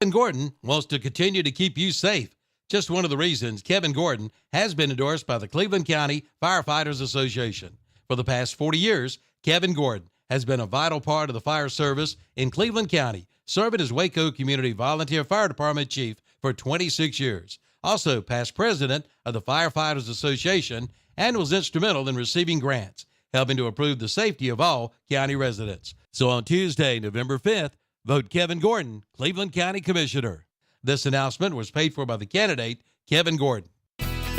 Kevin Gordon wants to continue to keep you safe. Just one of the reasons Kevin Gordon has been endorsed by the Cleveland County Firefighters Association. For the past 40 years, Kevin Gordon has been a vital part of the fire service in Cleveland County, serving as Waco Community Volunteer Fire Department Chief for 26 years. Also past president of the Firefighters Association and was instrumental in receiving grants, helping to improve the safety of all county residents. So on Tuesday, November 5th, vote Kevin Gordon, Cleveland County Commissioner. This announcement was paid for by the candidate, Kevin Gordon.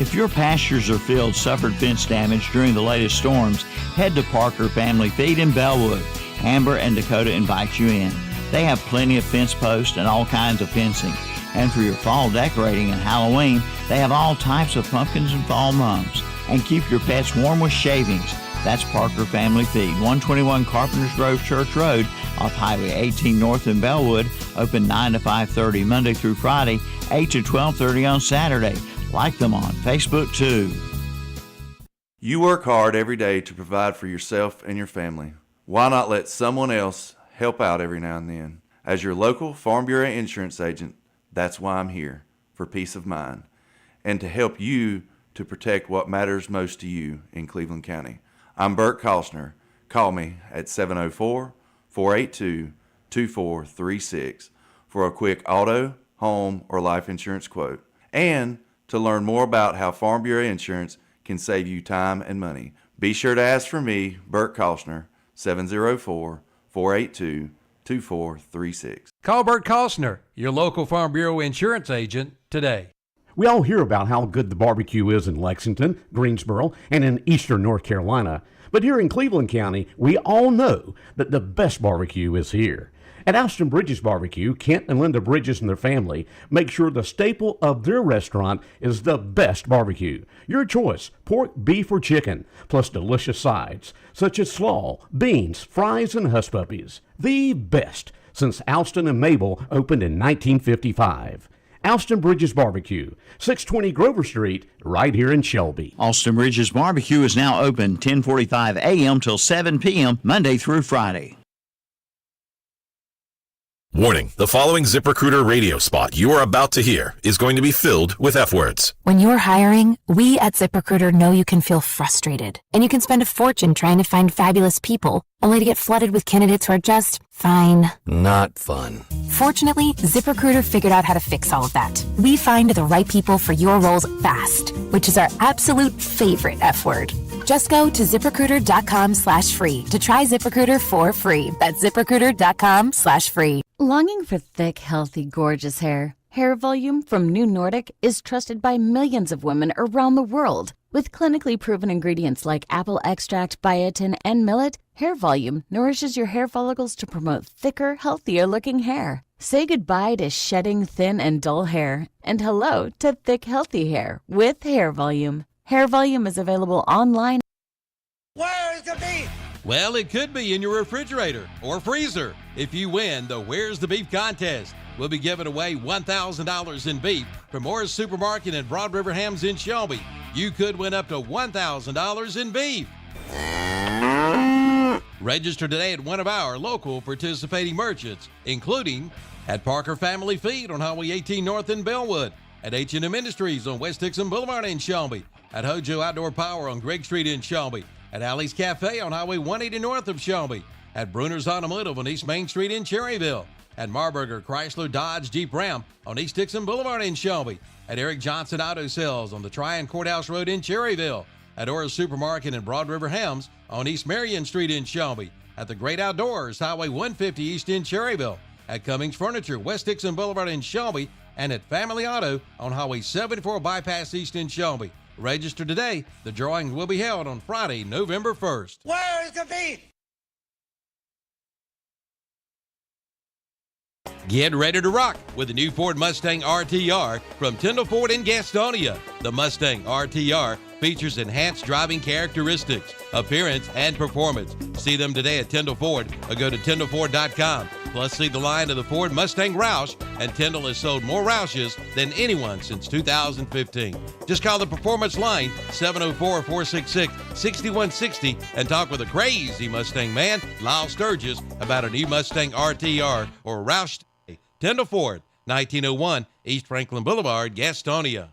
If your pastures or fields suffered fence damage during the latest storms, head to Parker Family Feed in Bellwood. Amber and Dakota invite you in. They have plenty of fence posts and all kinds of fencing. And for your fall decorating and Halloween, they have all types of pumpkins and fall mums. And keep your pets warm with shavings. That's Parker Family Feed, 121 Carpenters Grove Church Road off Highway 18 North in Bellwood, open 9 to 5:30 Monday through Friday, 8 to 12:30 on Saturday. Like them on Facebook too. You work hard every day to provide for yourself and your family. Why not let someone else help out every now and then? As your local Farm Bureau insurance agent, that's why I'm here, for peace of mind, and to help you to protect what matters most to you in Cleveland County. I'm Bert Kostner. Call me at 704-482-2436 for a quick auto, home, or life insurance quote. And to learn more about how Farm Bureau Insurance can save you time and money. Be sure to ask for me, Bert Kostner, 704-482-2436. Call Bert Kostner, your local Farm Bureau insurance agent, today. We all hear about how good the barbecue is in Lexington, Greensboro, and in eastern North Carolina. But here in Cleveland County, we all know that the best barbecue is here. At Alston Bridges Barbecue, Kent and Linda Bridges and their family make sure the staple of their restaurant is the best barbecue. Your choice, pork, beef, or chicken, plus delicious sides, such as slaw, beans, fries, and hush puppies. The best since Alston and Mabel opened in 1955. Alston Bridges Barbecue, 620 Grover Street, right here in Shelby. Alston Bridges Barbecue is now open 10:45 a.m. till 7 p.m. Monday through Friday. Warning, the following ZipRecruiter radio spot you are about to hear is going to be filled with F words. When you're hiring, we at ZipRecruiter know you can feel frustrated, and you can spend a fortune trying to find fabulous people, only to get flooded with candidates who are just fine. Not fun. Fortunately, ZipRecruiter figured out how to fix all of that. We find the right people for your roles fast, which is our absolute favorite F word. Just go to ZipRecruiter.com/free to try ZipRecruiter for free. That's ZipRecruiter.com/free. Longing for thick, healthy, gorgeous hair? Hair Volume from New Nordic is trusted by millions of women around the world. With clinically proven ingredients like apple extract, biotin, and millet, Hair Volume nourishes your hair follicles to promote thicker, healthier-looking hair. Say goodbye to shedding thin and dull hair, and hello to thick, healthy hair with Hair Volume. Hair Volume is available online. Where is the beef? Well, it could be in your refrigerator or freezer. If you win the Where's the Beef contest, we'll be giving away $1,000 in beef from Morris Supermarket and Broad River Hams in Shelby. You could win up to $1,000 in beef. Register today at one of our local participating merchants, including at Parker Family Feed on Highway 18 North in Bellwood, at H&M Industries on West Dixon Boulevard in Shelby, at Hojo Outdoor Power on Gregg Street in Shelby, at Alley's Cafe on Highway 180 North of Shelby, at Bruner's Automotive on East Main Street in Cherryville, at Marburger Chrysler Dodge Jeep Ram on East Dixon Boulevard in Shelby, at Eric Johnson Auto Sales on the Tryon Courthouse Road in Cherryville, at Orr's Supermarket and Broad River Hams on East Marion Street in Shelby, at the Great Outdoors, Highway 150 East in Cherryville, at Cummings Furniture, West Dixon Boulevard in Shelby, and at Family Auto on Highway 74 Bypass East in Shelby. Register today. The drawing will be held on Friday, November 1st. Where is the beef? Get ready to rock with the new Ford Mustang RTR from Tyndall Ford in Gastonia. The Mustang RTR features enhanced driving characteristics, appearance, and performance. See them today at Tyndall Ford or go to TyndallFord.com. Plus, see the line of the Ford Mustang Roush, and Tyndall has sold more Roushes than anyone since 2015. Just call the Performance Line, 704-466-6160, and talk with a crazy Mustang man, Lyle Sturgis, about a new Mustang RTR or Roush. Tyndall Ford, 1901 East Franklin Boulevard, Gastonia.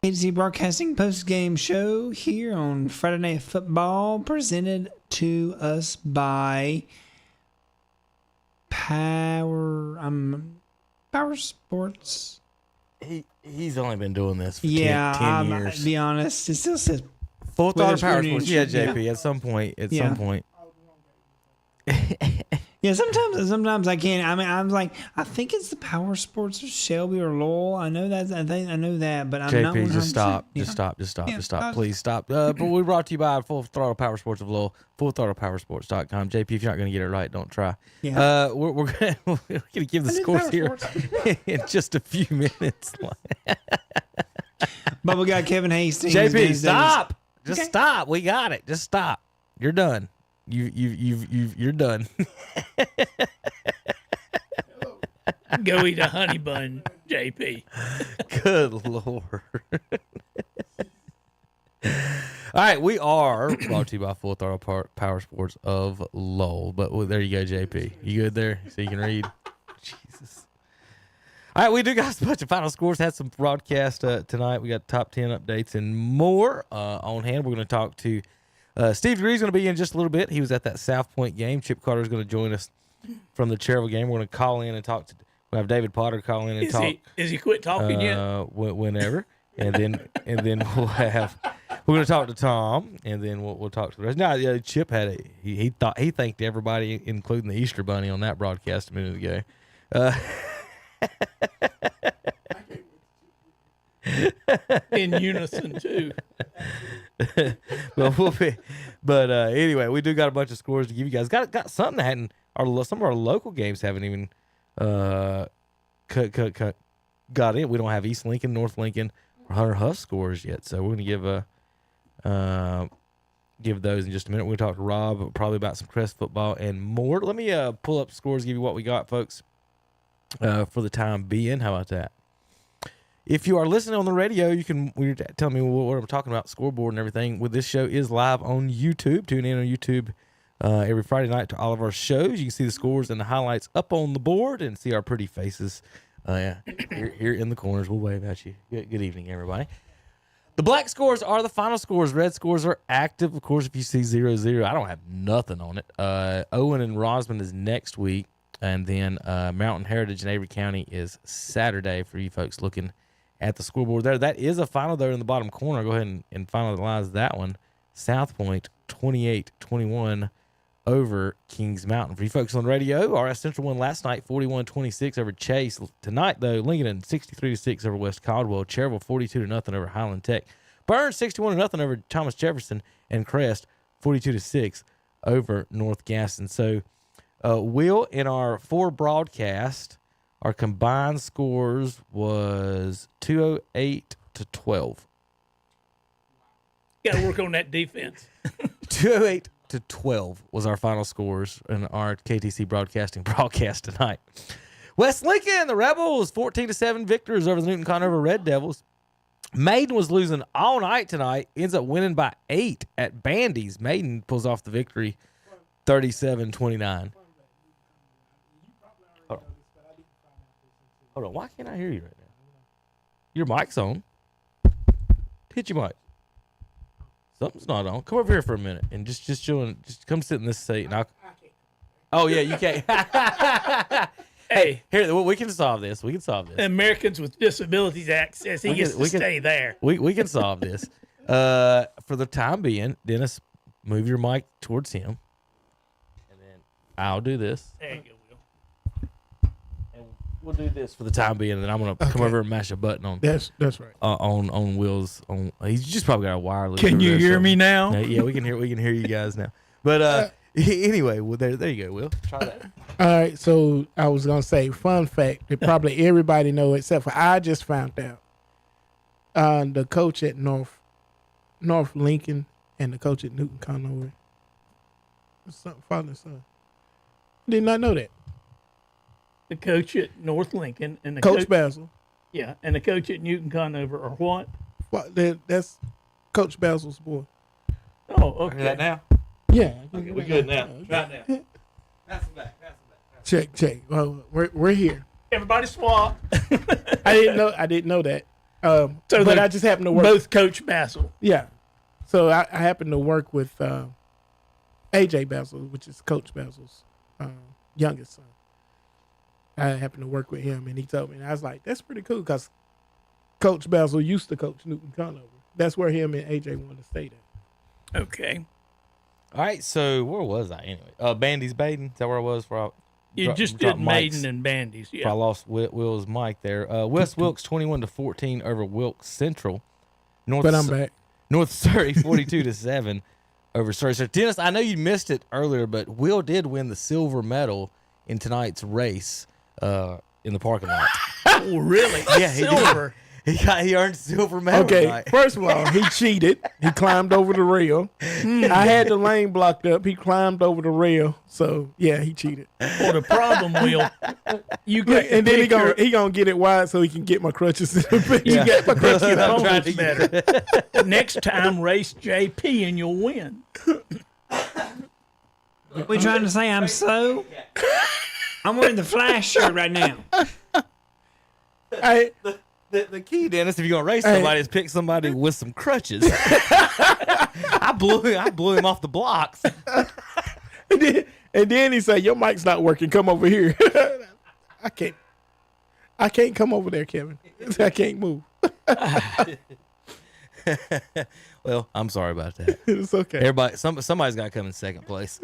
KTC Broadcasting post-game show here on Friday Night Football, presented to us by Power Sports. He's only been doing this for 10 years. To be honest, it still says Full Throttle Power Sports. Yeah, JP. Yeah. At some point. Yeah, sometimes I can't. I mean, I'm like, I think it's the Power Sports or Shelby or Lowell. I know that. I know that, but I'm JP, not 100%. just stop. Yeah. Just stop. Please stop. But we're brought to you by Full Throttle Powersports of Lowell, fullthrottlepowersports.com. JP, if you're not going to get it right, don't try. Yeah. We're going to give the scores here in just a few minutes. But we got Kevin Hastings. JP, stop. Just stop. We got it. Just stop. You're done. You're done. Go eat a honey bun, JP. Good Lord. All right, we are brought to you by Full Throttle Powersports of Lowell. But there you go, JP. You good there? So you can read? Jesus. All right, we do got a bunch of final scores. Had some broadcast tonight. We got top 10 updates and more on hand. We're going to talk to Steve DeGree's going to be in just a little bit. He was at that South Point game. Chip Carter is going to join us from the Cherville game. We're going to call in and talk to. We'll have David Potter call in and talk. Is he quit talking yet? Whenever, and then we're going to talk to Tom, and then we'll talk to the rest. Now, Chip had he thanked everybody, including the Easter Bunny, on that broadcast a minute ago. In unison too. But anyway, we do got a bunch of scores to give you guys. Got something that hadn't. Some of our local games haven't even got in. We don't have East Lincoln, North Lincoln, or Hunter Huff scores yet. So we're gonna give those in just a minute. We're gonna talk to Rob probably about some Crest football and more. Let me pull up scores, give you what we got, folks, for the time being. How about that? If you are listening on the radio, you can tell me what I'm talking about, scoreboard and everything. Well, this show is live on YouTube. Tune in on YouTube every Friday night to all of our shows. You can see the scores and the highlights up on the board and see our pretty faces here in the corners. We'll wave at you. Good evening, everybody. The black scores are the final scores. Red scores are active. Of course, if you see 0-0, I don't have nothing on it. Owen and Rosman is next week, and then Mountain Heritage in Avery County is Saturday for you folks looking at the scoreboard there. That is a final there in the bottom corner. Go ahead and finalize that one. South Point 28-21 over Kings Mountain. For you folks on the radio, RS Central won last night 41-26 over Chase. Tonight, though, Lincoln 63-6 over West Caldwell. Cherville 42-0 over Highland Tech. Burns 61-0 over Thomas Jefferson. And Crest 42-6 over North Gaston. So, Will, in our 4 broadcast, our combined scores was 208-12. Got to work on that defense. 208-12 was our final scores in our KTC broadcast tonight. West Lincoln, the Rebels, 14-7 victors over the Newton Conover Red Devils. Maiden was losing all night tonight. Ends up winning by 8 at Bandy's. Maiden pulls off the victory, 37-29. Hold on. Why can't I hear you right now? Your mic's on. Hit your mic. Something's not on. Come over here for a minute and just chill. Just come sit in this seat. And oh, yeah, you can't. Hey, here, we can solve this. We can solve this. Americans with Disabilities Act says he gets to stay there. We can solve this. For the time being, Dennis, move your mic towards him. And then I'll do this. There you go, Will. And we'll do this for the time being, and then I'm going to come over and mash a button on. That's right. On Will's. He's just probably got a wireless. Can you hear me now? Yeah, we can hear you guys now. But anyway, well, there you go, Will. Try that. All right, so I was gonna say, fun fact that probably everybody know except for I just found out. The coach at North Lincoln and the coach at Newton Conover, father and son. Did not know that. The coach at North Lincoln and the Coach Basil. Yeah, and the coach at Newton Conover are what? That's Coach Basil's boy. Oh, okay. Hear that now? Yeah. Okay, we're good now. Try it now. Pass it back. Check. Well, we're here. Everybody swap. I didn't know that. But I just happened to work. Both Coach Basil. Yeah. So I happened to work with AJ Basil, which is Coach Basil's youngest son. I happened to work with him, and he told me, and I was like, that's pretty cool because Coach Basil used to coach Newton Conover. That's where him and AJ wanted to stay there. Okay. All right, so where was I anyway? Bandy's Baden. Is that where I was? You just did Maiden and Bandy's. Yeah. I lost Will's mic there. West Wilkes 21-14 over Wilkes Central. But I'm back. North Surrey 42-7 over Surrey. So Dennis, I know you missed it earlier, but Will did win the silver medal in tonight's race in the parking lot. Oh, really? Yeah, he silver. He earned silver medal. Okay, tonight. First of all, he cheated. He climbed over the rail. I had the lane blocked up. He climbed over the rail. So yeah, he cheated. Well, the problem, Will, you got and then he gonna get it wide so he can get my crutches. You got the crutches opponents better. Next time, race JP and you'll win. We trying to say I'm so? I'm wearing the Flash shirt right now. The key, Dennis, if you're gonna race somebody, is pick somebody with some crutches. I blew him off the blocks. And then he said, "Your mic's not working. Come over here." I can't come over there, Kevin. I can't move. Well, I'm sorry about that. It's okay. Everybody, somebody's got to come in second place.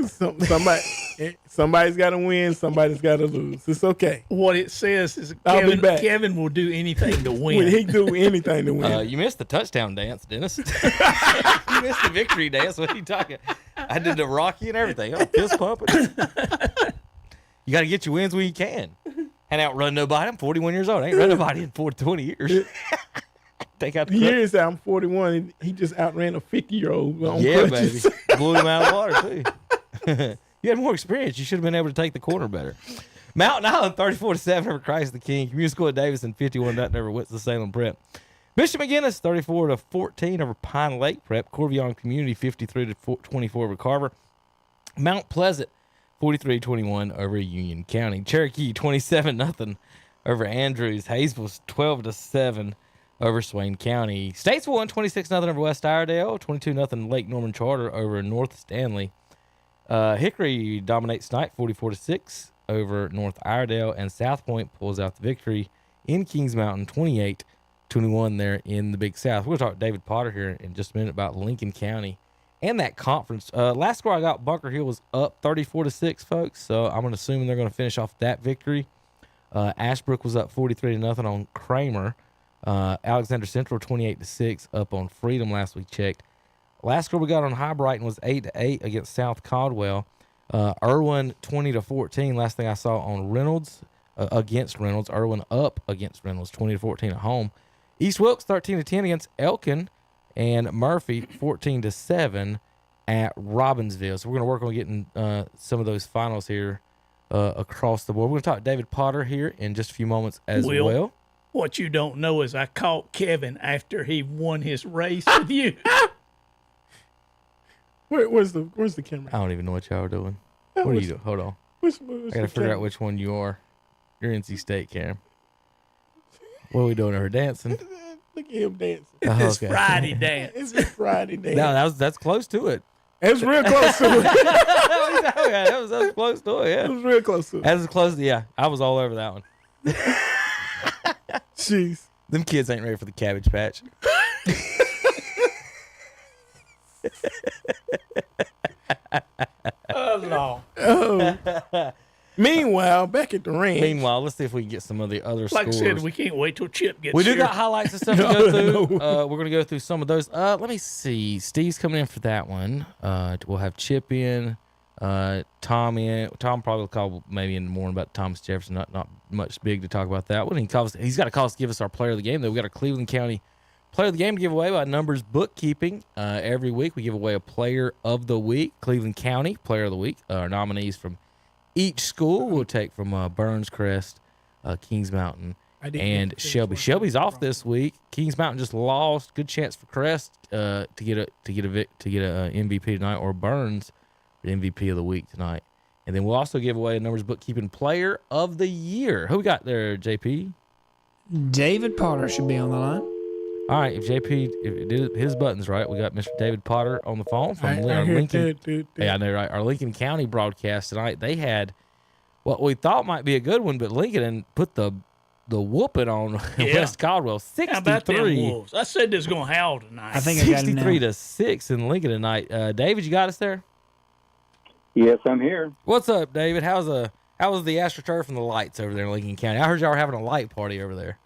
Somebody's got to win. Somebody's got to lose. It's okay. What it says is Kevin will do anything to win. He do anything to win. You missed the touchdown dance, Dennis. You missed the victory dance. What are you talking? I did the Rocky and everything. I'm fist pumping. You got to get your wins when you can. And outrun nobody. I'm 41 years old. I ain't run nobody in 20 years. Take out the years I'm 41. He just outran a 50-year-old. Yeah, crutches. Baby. Blew him out of the water, too. You had more experience. You should have been able to take the corner better. Mountain Island 34-7 over Christ the King. Community School at Davidson 51-0 over Winston-Salem Prep. Bishop McGinnis 34-14 over Pine Lake Prep. Corvion Community 53-24 over Carver. Mount Pleasant 43-21 over Union County. Cherokee 27-0 over Andrews. Hayesville 12-7 over Swain County. Statesville 26-0 over West Iredale. 22-0 Lake Norman Charter over North Stanley. Hickory dominates tonight 44-6 over North Iredale, and South Point pulls out the victory in Kings Mountain 28-21 there in the Big South. We'll talk to David Potter here in just a minute about Lincoln County and that conference. Last score I got, Bunker Hill was up 34-6, folks, so I'm assuming they're going to finish off that victory. Ashbrook was up 43-0 on Kramer. Alexander Central 28-6 up on Freedom last we checked. Last score we got on High Brighton was 8-8 against South Caldwell. Irwin 20-14. Last thing I saw on Reynolds against Reynolds. Irwin up against Reynolds 20-14 at home. East Wilkes 13-10 against Elkin, and Murphy 14-7 at Robbinsville. So we're going to work on getting some of those finals here across the board. We're going to talk to David Potter here in just a few moments as well. What you don't know is I caught Kevin after he won his race with you. Where's the camera? I don't even know what y'all are doing. What are you doing? Hold on. I got to figure out which one you are. You're NC State, Cam. What are we doing? Her dancing? Look at him dancing. Oh, It's okay. Friday dance. It's his Friday dance. No, that's close to it. It was real close to it. that was close to it. Yeah, It was real close to it. that was close. Yeah, I was all over that one. Jeez. Them kids ain't ready for the Cabbage Patch. Oh, Oh. Meanwhile, back at the ranch. Meanwhile, let's see if we can get some of the other like scores. I said, we can't wait till Chip gets We do here. got highlights and stuff to go through. We're going to go through some of those. Let me see. Steve's coming in for that one. We'll have Chip in, Tom in. Tom probably will call maybe in the morning about Thomas Jefferson. Not much big to talk about that one. He's got to call us to give us our player of the game, though. We got our Cleveland County player of the game to give away by Numbers Bookkeeping. Every week we give away a player of the week. Cleveland County player of the week. Our nominees from each school we'll take from Burns Crest, Kings Mountain, and Shelby. Shelby's off this week. Kings Mountain just lost. Good chance for Crest to get a MVP tonight, or Burns for MVP of the week tonight. And then we'll also give away a Numbers Bookkeeping player of the year. Who we got there, JP? David Potter should be on the line. All right, if JP did his buttons right, we got Mr. David Potter on the phone from our Lincoln. Yeah, I know, right? Our Lincoln County broadcast tonight. They had what we thought might be a good one, but Lincoln put the whooping on West Caldwell, 63. How about them Wolves? I said this was going to howl tonight. I think I got him now. 63-6 in Lincoln tonight. David, you got us there? Yes, I'm here. What's up, David? How was the AstroTurf and the lights over there in Lincoln County? I heard y'all were having a light party over there.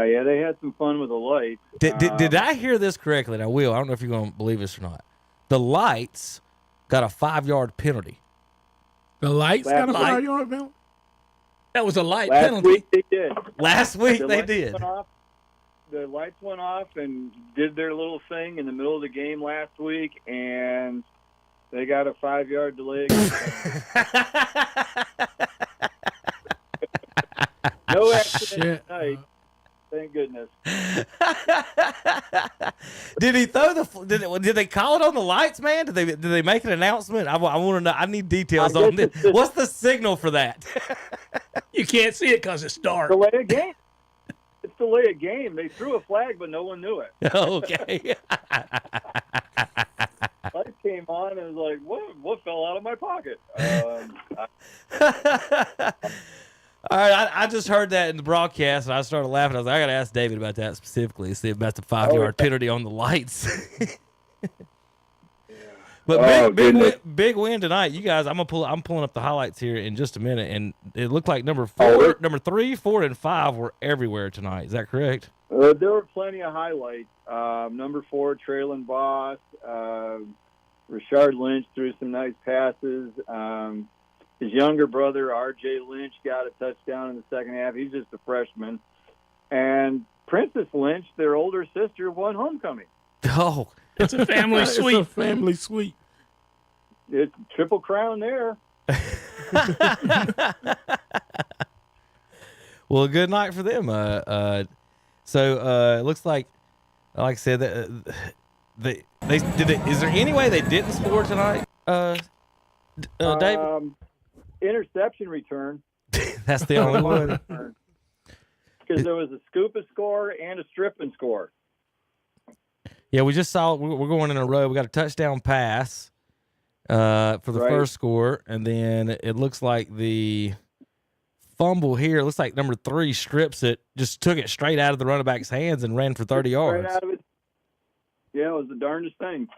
Yeah, they had some fun with the lights. Did I hear this correctly? And I will. I don't know if you're going to believe this or not. The lights got a 5-yard penalty. The lights got a 5-yard penalty? That was a light Last penalty. week they did. Last week The they lights did. went off. The lights went off and did their little thing in the middle of the game last week, and they got a 5-yard delay. No accident tonight. Thank goodness. Did he throw did they call it on the lights, man? Did they make an announcement? I want to know. I need details on this. What's the signal for that? You can't see it because it's dark. Delay a game. It's delay a game. They threw a flag, but no one knew it. Okay. Lights came on and was like, what fell out of my pocket? All right, I just heard that in the broadcast, and I started laughing. I was like, I got to ask David about that specifically, see about the 5-yard penalty on the lights. But big win tonight, you guys. I'm pulling up the highlights here in just a minute, and it looked like number 3, 4, and 5 were everywhere tonight. Is that correct? There were plenty of highlights. Number 4, Traylon Boss. Richard Lynch threw some nice passes. His younger brother, R.J. Lynch, got a touchdown in the second half. He's just a freshman. And Princess Lynch, their older sister, won homecoming. Oh, it's a family suite. It's a family suite. It's a triple crown there. Well, good night for them. So it looks like I said, that is there any way they didn't score tonight, David? Interception return. That's the only one. Because there was a scoop and score and a strip and score. Yeah, we just saw we're going in a row. We got a touchdown pass for the first score, and then it looks like the fumble here. It looks like number 3 strips it, just took it straight out of the running back's hands and ran for 30 yards. Right out of it. Yeah, it was the darndest thing.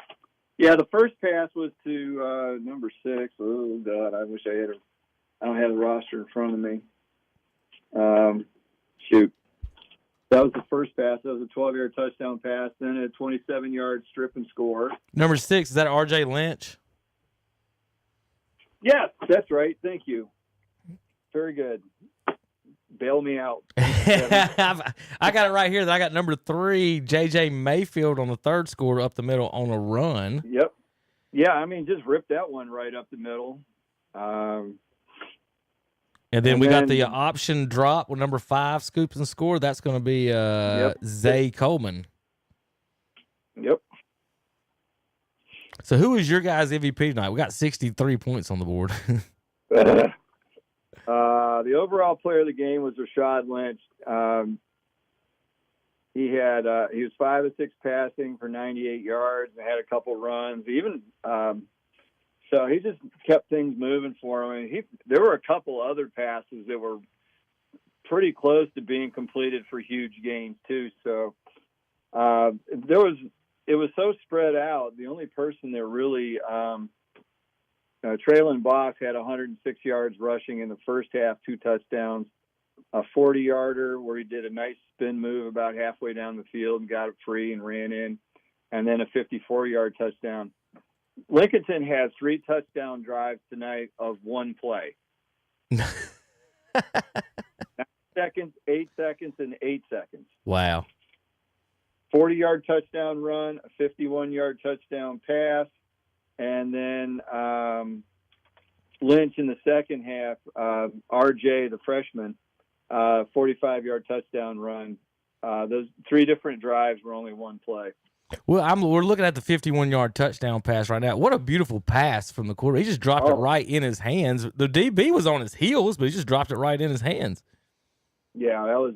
Yeah, the first pass was to number 6. Oh, God, I wish I had I don't have the roster in front of me. Shoot. That was the first pass. That was a 12-yard touchdown pass, then a 27-yard strip and score. Number 6, is that R.J. Lynch? Yes, that's right. Thank you. Very good. Bail me out. I got it right here. I got number 3, J.J. Mayfield on the third score up the middle on a run. Yep. Yeah, I mean, just ripped that one right up the middle. And then we got the option drop with number 5, Scoops and Score. That's going to be Zay Coleman. Yep. So who was your guys' MVP tonight? We got 63 points on the board. The overall player of the game was Rashad Lynch. He was 5 of 6 passing for 98 yards and had a couple runs. So he just kept things moving for him. And there were a couple other passes that were pretty close to being completed for huge gains too. So it was so spread out. The only person that really Traylon Boss had 106 yards rushing in the first half, 2 touchdowns, a 40-yarder where he did a nice spin move about halfway down the field and got it free and ran in, and then a 54-yard touchdown. Lincolnton has 3 touchdown drives tonight of 1 play. 9 seconds, 8 seconds, and 8 seconds. Wow. 40-yard touchdown run, a 51-yard touchdown pass, and then Lynch in the second half, RJ, the freshman, 45-yard touchdown run. Those 3 different drives were only 1 play. Well, we're looking at the 51-yard touchdown pass right now. What a beautiful pass from the quarterback. He just dropped it right in his hands. The DB was on his heels, but he just dropped it right in his hands. Yeah, that was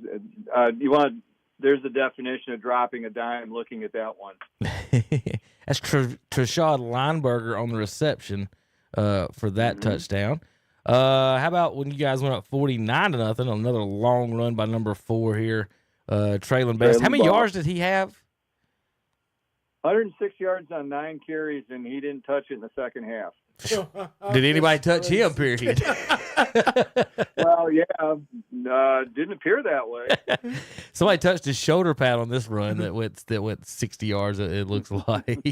there's the definition of dropping a dime looking at that one. That's Trashad Lineberger on the reception for that touchdown. How about when you guys went up 49-0, another long run by number 4 here, Traylon Best. How many yards did he have? 106 yards on 9 carries, and he didn't touch it in the second half. Did anybody touch him, period? Well, yeah, didn't appear that way. Somebody touched his shoulder pad on this run that went 60 yards. It looks like.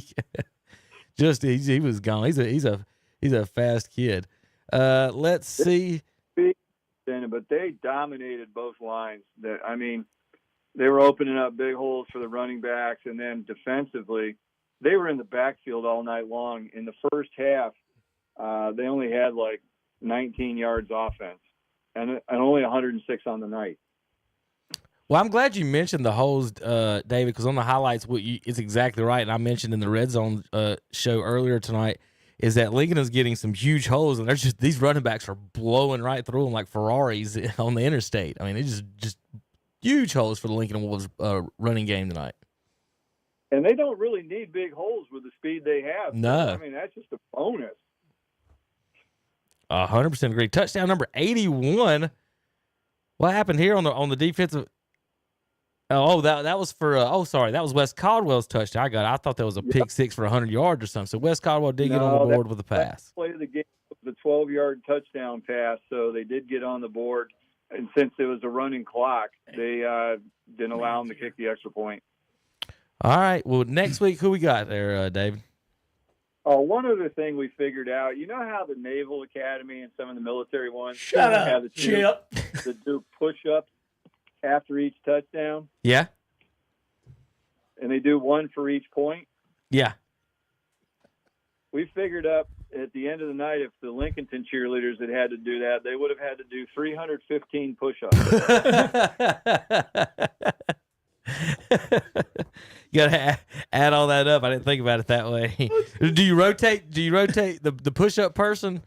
He was gone. He's a fast kid. Let's see. But they dominated both lines. They were opening up big holes for the running backs, and then defensively, they were in the backfield all night long. In the first half, they only had like 19 yards offense, and only 106 on the night. Well, I'm glad you mentioned the holes, David, because on the highlights, it's exactly right. And I mentioned in the Red Zone show earlier tonight is that Lincoln is getting some huge holes, and these running backs are blowing right through them like Ferraris on the interstate. I mean, it's just huge holes for the Lincoln Wolves running game tonight. And they don't really need big holes with the speed they have. No. That's just a bonus. 100% agree. Touchdown number 81. What happened here on the defensive? That was for that was Wes Caldwell's touchdown. I thought that was a pick six for 100 yards or something. So Wes Caldwell did get on the board with a pass. Play of the game was the 12-yard touchdown pass, so they did get on the board. And since it was a running clock, they didn't allow them to kick the extra point. All right. Well, next week, who we got there, David? Oh, one other thing we figured out. You know how the Naval Academy and some of the military ones Shut up, have the Chip. to do push-ups after each touchdown? Yeah. And they do one for each point? Yeah. We figured up at the end of the night, if the Lincolnton cheerleaders had to do that, they would have had to do 315 push-ups. You gotta add all that up. I didn't think about it that way. Do you rotate the push-up person,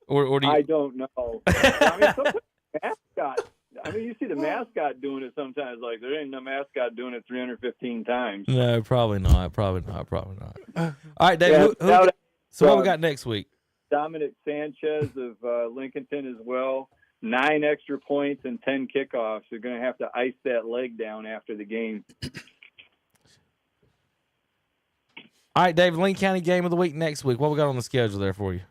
or do you? I don't know. Sometimes mascot. You see the mascot doing it sometimes. Like there ain't no mascot doing it 315 times. No, probably not. Probably not. All right, David. So what we got next week? Dominic Sanchez of Lincolnton as well. 9 extra points and 10 kickoffs. They're going to have to ice that leg down after the game. All right, David, Lincoln County game of the week next week. What we got on the schedule there for you?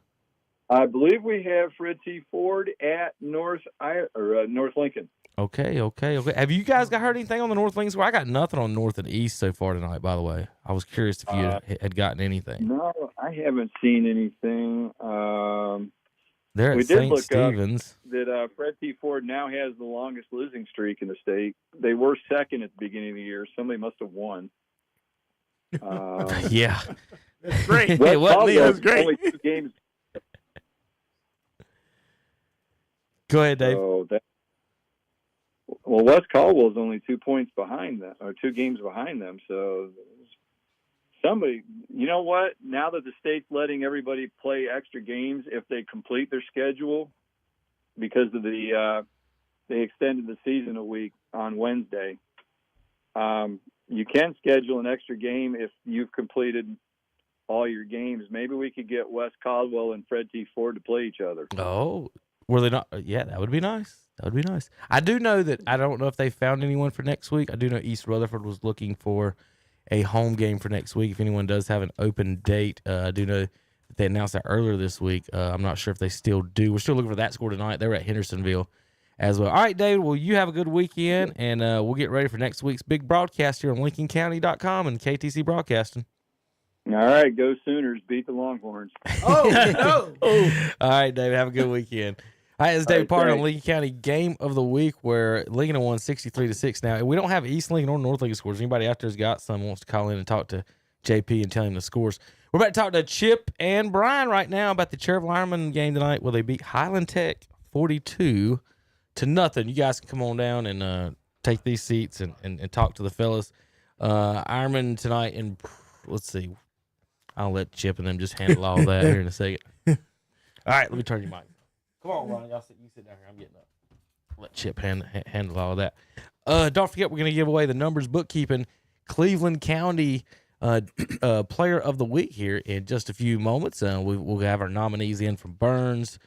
I believe we have Fred T. Ford at North Lincoln. Okay. Have you guys heard anything on the North Lincoln score? I got nothing on North and East so far tonight, by the way. I was curious if you had gotten anything. No, I haven't seen anything. They're at St. Stephen's. That Fred T. Ford now has the longest losing streak in the state. They were second at the beginning of the year. Somebody must have won. Yeah. That's great. It wasn't me. That's great. Only 2 games. Go ahead, Dave. So well, West Caldwell is only 2 points behind them, or 2 games behind them. So somebody, you know what? Now that the state's letting everybody play extra games if they complete their schedule, because of they extended the season a week on Wednesday. You can schedule an extra game if you've completed all your games. Maybe we could get West Caldwell and Fred T. Ford to play each other. Oh, were they not? Yeah, that would be nice. That would be nice. I do know that I don't know if they found anyone for next week. I do know East Rutherford was looking for a home game for next week. If anyone does have an open date, I do know that they announced that earlier this week. I'm not sure if they still do. We're still looking for that score tonight. They were at Hendersonville as well. All right, David, well, you have a good weekend, and we'll get ready for next week's big broadcast here on LincolnCounty.com and KTC Broadcasting. All right, go Sooners. Beat the Longhorns. Oh, no. All right, David, have a good weekend. All right, it's David Parton on Lincoln County Game of the Week, where Lincoln won 63-6. Now, we don't have East Lincoln or North Lincoln scores. Anybody out there's got some wants to call in and talk to JP and tell him the scores. We're about to talk to Chip and Brian right now about the Cherville-Ironman game tonight, where they beat Highland Tech 42-0. You guys can come on down and take these seats and talk to the fellas. Ironman tonight, and let's see. I'll let Chip and them just handle all that here in a second. All right, let me turn your mic. Come on, Ron. You sit down here. I'm getting up. Let Chip handle all of that. Don't forget, we're going to give away the Numbers Bookkeeping Cleveland County Player of the Week here in just a few moments. We'll have our nominees in from Burns,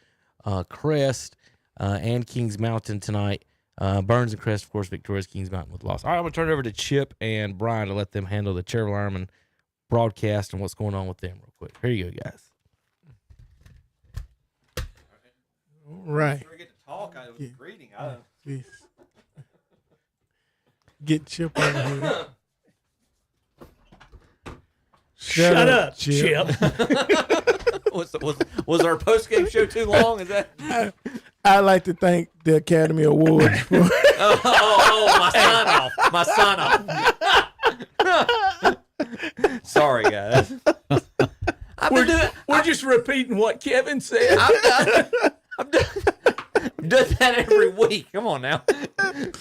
Crest, and Kings Mountain tonight. Burns and Crest, of course, victorious. Kings Mountain with loss. All right, I'm going to turn it over to Chip and Brian to let them handle the Cherville-Ironman broadcast and what's going on with them real quick. Here you go, guys. Right. Before we get to talk, I was greeting. Get Chip over here. Shut up, Chip. Was our post-game show too long? Is that? I'd like to thank the Academy Awards for my son off. Sorry, guys. We're just repeating what Kevin said. I'm doing that every week. Come on now. I'm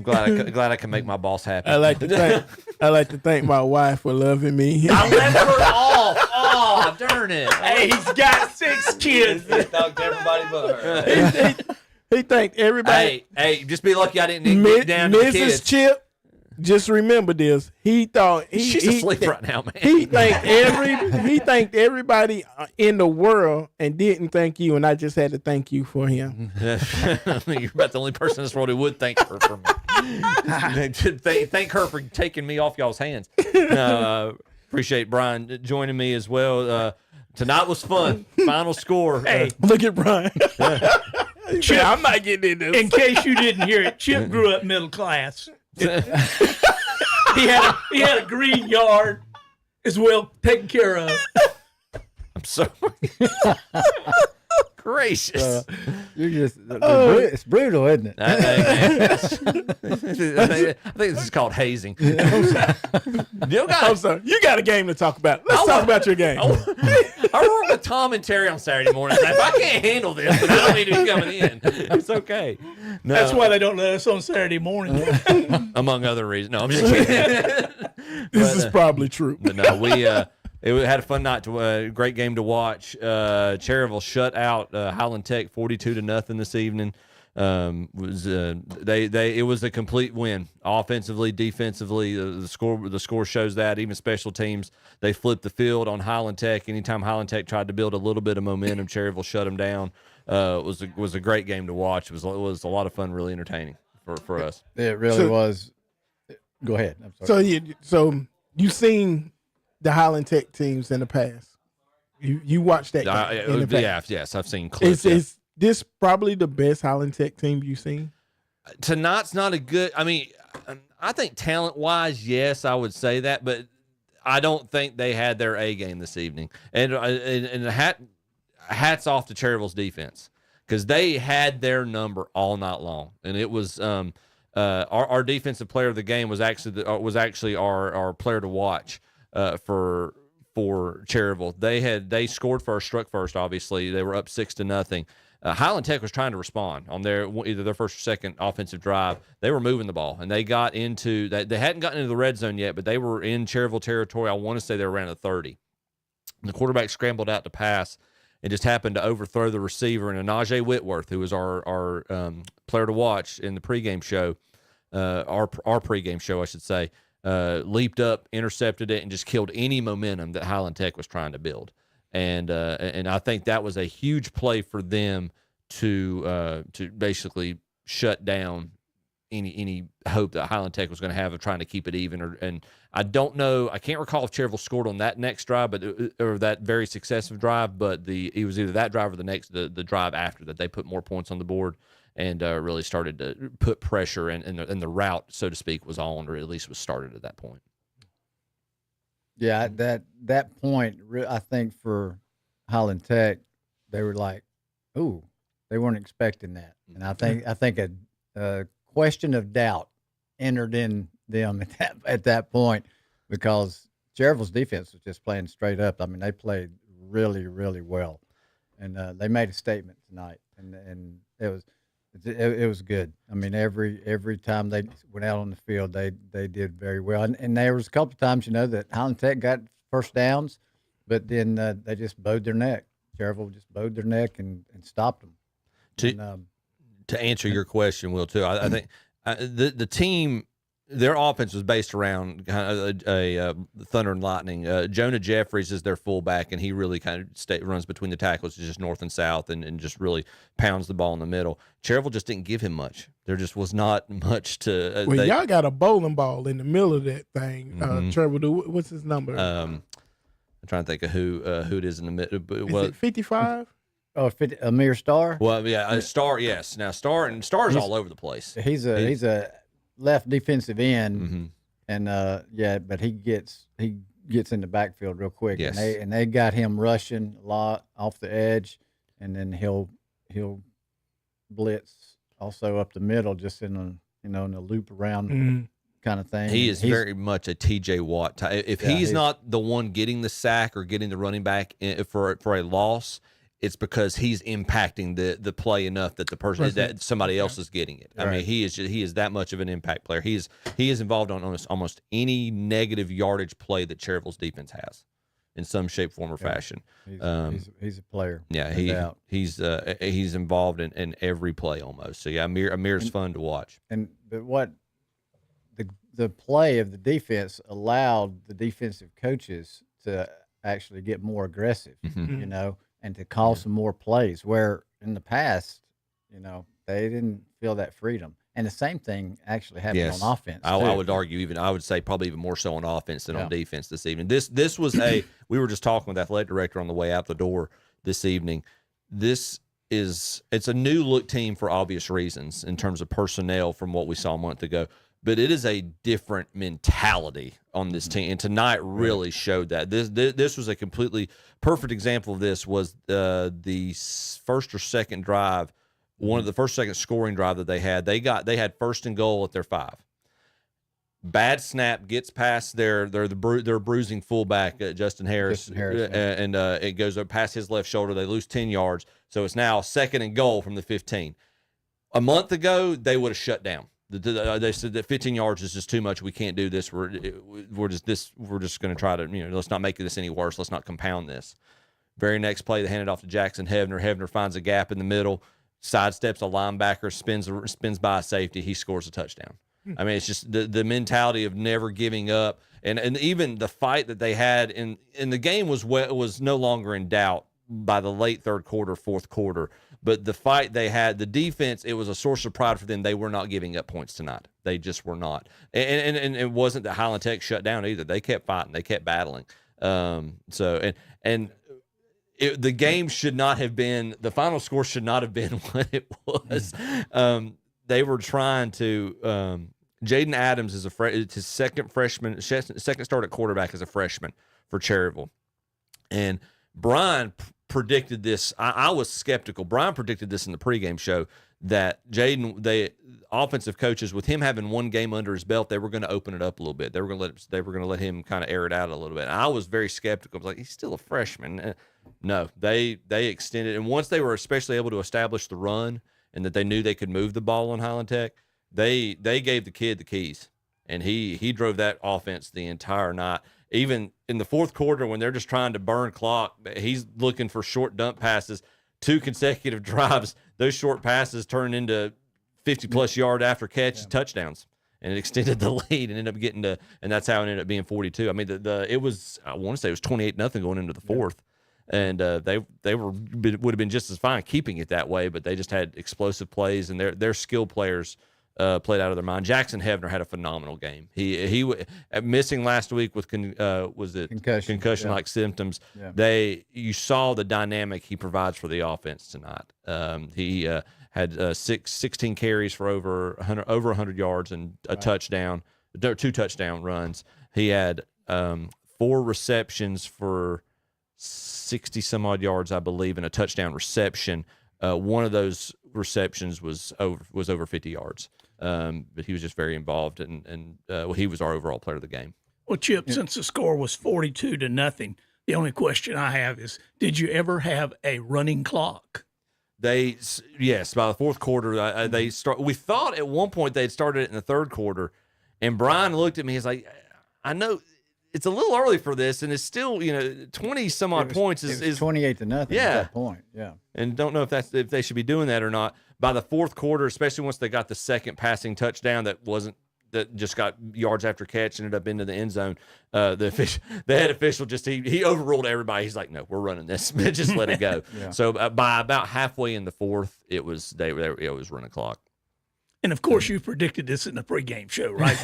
glad I can make my boss happy. I like to thank my wife for loving me. I left her off. Oh, darn it. Hey, he's got 6 kids. He talked to everybody but her. He thanked everybody. Hey, just be lucky I didn't get down to the kids. Mrs. Chip, just remember this. He thought she's asleep right now, man. He thanked everybody in the world and didn't thank you, and I just had to thank you for him. You're about the only person in this world who would thank her for me. Thank her for taking me off y'all's hands. Appreciate Brian joining me as well. Tonight was fun. Final score. Hey, look at Brian. Chip, I'm not getting in this. In case you didn't hear it, Chip grew up middle class. He had a green yard as well taken care of. I'm sorry. Gracious. You're just it's brutal, isn't it? I think this is called hazing. I'm sorry. You got a game to talk about. Let's talk about your game. I work with Tom and Terry on Saturday mornings. If I can't handle this, then I don't need to be coming in. It's okay. No. That's why they don't let us on Saturday morning. Among other reasons. No, I'm just kidding. This is probably true. But no, we had a fun night. Great game to watch. Cherville shut out Highland Tech 42-0 this evening. It was a complete win, offensively, defensively. The score shows that. Even special teams, they flipped the field on Highland Tech. Anytime Highland Tech tried to build a little bit of momentum, Cherville shut them down. It was a great game to watch. It was a lot of fun, really entertaining for us. It really was. Go ahead. I'm sorry. So you've seen the Highland Tech teams in the past. You watched that game in the past. Yes, I've seen clips. Is this probably the best Highland Tech team you've seen? Tonight's not a good. I mean, I think talent-wise, yes, I would say that, but I don't think they had their A game this evening. And hats off to Cherville's defense, because they had their number all night long, and it was our defensive player of the game was actually our player to watch for Cherville. They scored first, struck first. Obviously, they were up 6-0. Highland Tech was trying to respond on either their first or second offensive drive. They were moving the ball, and they got into that. They hadn't gotten into the red zone yet, but they were in Cherryville territory. I want to say they were around the 30. And the quarterback scrambled out to pass and just happened to overthrow the receiver. And Najee Whitworth, who was our player to watch in the pregame show, our pregame show, I should say, leaped up, intercepted it, and just killed any momentum that Highland Tech was trying to build. And I think that was a huge play for them to basically shut down any hope that Highland Tech was going to have of trying to keep it even. And I don't know, I can't recall if Cherryville scored on that next drive, or that very successive drive, but it was either that drive or the drive after that. They put more points on the board and really started to put pressure, and the route, so to speak, was on, or at least was started at that point. Yeah, that point, I think for Highland Tech, they were like, "Ooh," they weren't expecting that, and I think a question of doubt entered in them at that point, because Cherryville's defense was just playing straight up. I mean, they played really, really well, and they made a statement tonight, and it was good. I mean, every time they went out on the field, they did very well. And there was a couple of times, that Highland Tech got first downs, but then they just bowed their neck. Cherryville just bowed their neck and stopped them. To answer your question, Will, too, I think the team, their offense was based around kind of a Thunder and Lightning. Jonah Jeffries is their fullback, and he really kind of runs between the tackles, just north and south, and just really pounds the ball in the middle. Cherryville just didn't give him much. There just was not much to. Y'all got a bowling ball in the middle of that thing. Cherryville, what's his number? I'm trying to think of who it is in the middle. Is it 55? Oh, Amir Starr? Well, yeah, Starr, yes. Now, Starr's all over the place. He's a left defensive end, and but he gets in the backfield real quick. Yes. And they got him rushing a lot off the edge, and then he'll blitz also up the middle, just in a loop around kind of thing. He's very much a TJ Watt type. If he's not the one getting the sack or getting the running back for a loss, it's because he's impacting the play enough that that somebody else is getting it. I mean, he is that much of an impact player. He is involved on almost any negative yardage play that Cherryville's defense has, in some shape, form, or fashion. He's a player. Yeah, he's involved in every play almost. So yeah, Amir's fun to watch. But what the play of the defense allowed the defensive coaches to actually get more aggressive. And to call some more plays, where in the past, they didn't feel that freedom. And the same thing actually happened on offense. I would argue I would say probably even more so on offense than on defense this evening. This was we were just talking with the athletic director on the way out the door this evening. It's a new look team for obvious reasons in terms of personnel from what we saw a month ago. But it is a different mentality on this team, and tonight really showed that. This was a completely perfect example of this. Was the first or second drive, one of the first second scoring drive that they had. They had first and goal at their 5. Bad snap gets past their bruising fullback Justin Harris, and it goes up past his left shoulder. They lose 10 yards, so it's now second and goal from the 15. A month ago, they would have shut down. They said that 15 yards is just too much. We can't do this. We're just going to try to, let's not make this any worse. Let's not compound this. Very next play, they hand it off to Jackson Hebner. Hebner finds a gap in the middle, sidesteps a linebacker, spins by a safety. He scores a touchdown. I mean, it's just the mentality of never giving up, and even the fight that they had in the game was no longer in doubt by the late third quarter, fourth quarter. But the fight they had, the defense, it was a source of pride for them. They were not giving up points tonight. They just were not. And it wasn't that Highland Tech shut down either. They kept fighting. They kept battling. The game should not have been, the final score should not have been what it was. They were trying to, Jaden Adams is his second start at quarterback as a freshman for Cherryville. And Brian predicted this. I was skeptical. Brian predicted this in the pregame show that Jaden, the offensive coaches, with him having one game under his belt, they were going to open it up a little bit. They were going to let him kind of air it out a little bit. And I was very skeptical. I was like, he's still a freshman. No, they extended, and once they were especially able to establish the run and that they knew they could move the ball on Highland Tech, they gave the kid the keys, and he drove that offense the entire night. Even in the fourth quarter, when they're just trying to burn clock, he's looking for short dump passes. 2 consecutive drives, those short passes turned into 50-plus yard after catch touchdowns, and it extended the lead and ended up getting to, and that's how it ended up being 42. I mean, it was, I want to say it was 28-0 going into the fourth, and they would have been just as fine keeping it that way, but they just had explosive plays, and their skill players played out of their mind. Jackson Hebner had a phenomenal game. He missing last week with concussion like symptoms. Yeah. You saw the dynamic he provides for the offense tonight. He had 16 carries for over 100 yards and a touchdown, 2 touchdown runs. He had 4 receptions for 60 some odd yards, I believe, and a touchdown reception. One of those receptions was over 50 yards. But he was just very involved, and he was our overall player of the game. Well, Chip, since the score was 42-0, the only question I have is, did you ever have a running clock? Yes, by the fourth quarter, we thought at one point they'd started it in the third quarter, and Brian looked at me. He's like, I know it's a little early for this, and it's still 20 some odd points is 28-0 at that point. Yeah, and don't know if they should be doing that or not. By the fourth quarter, especially once they got the second passing touchdown that just got yards after catch, ended up into the end zone. The head official he overruled everybody. He's like, no, we're running this. Just let it go. Yeah. So by about halfway in the fourth, it was running clock. And of course, you predicted this in the pregame show, right?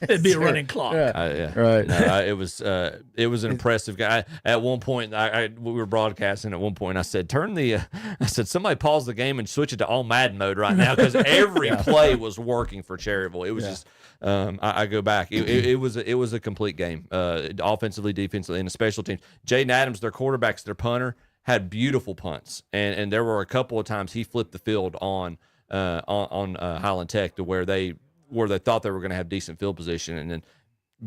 It'd be a running clock. Yeah. Right. No, it was an impressive guy. At one point, we were broadcasting. At one point, I said, somebody pause the game and switch it to all Madden mode right now, because every play was working for Cherryville. It was just. I go back. It was a complete game, offensively, defensively, and the special teams. Jaden Adams, their quarterbacks, their punter, had beautiful punts, and there were a couple of times he flipped the field on Highland Tech to where they thought they were going to have decent field position, and then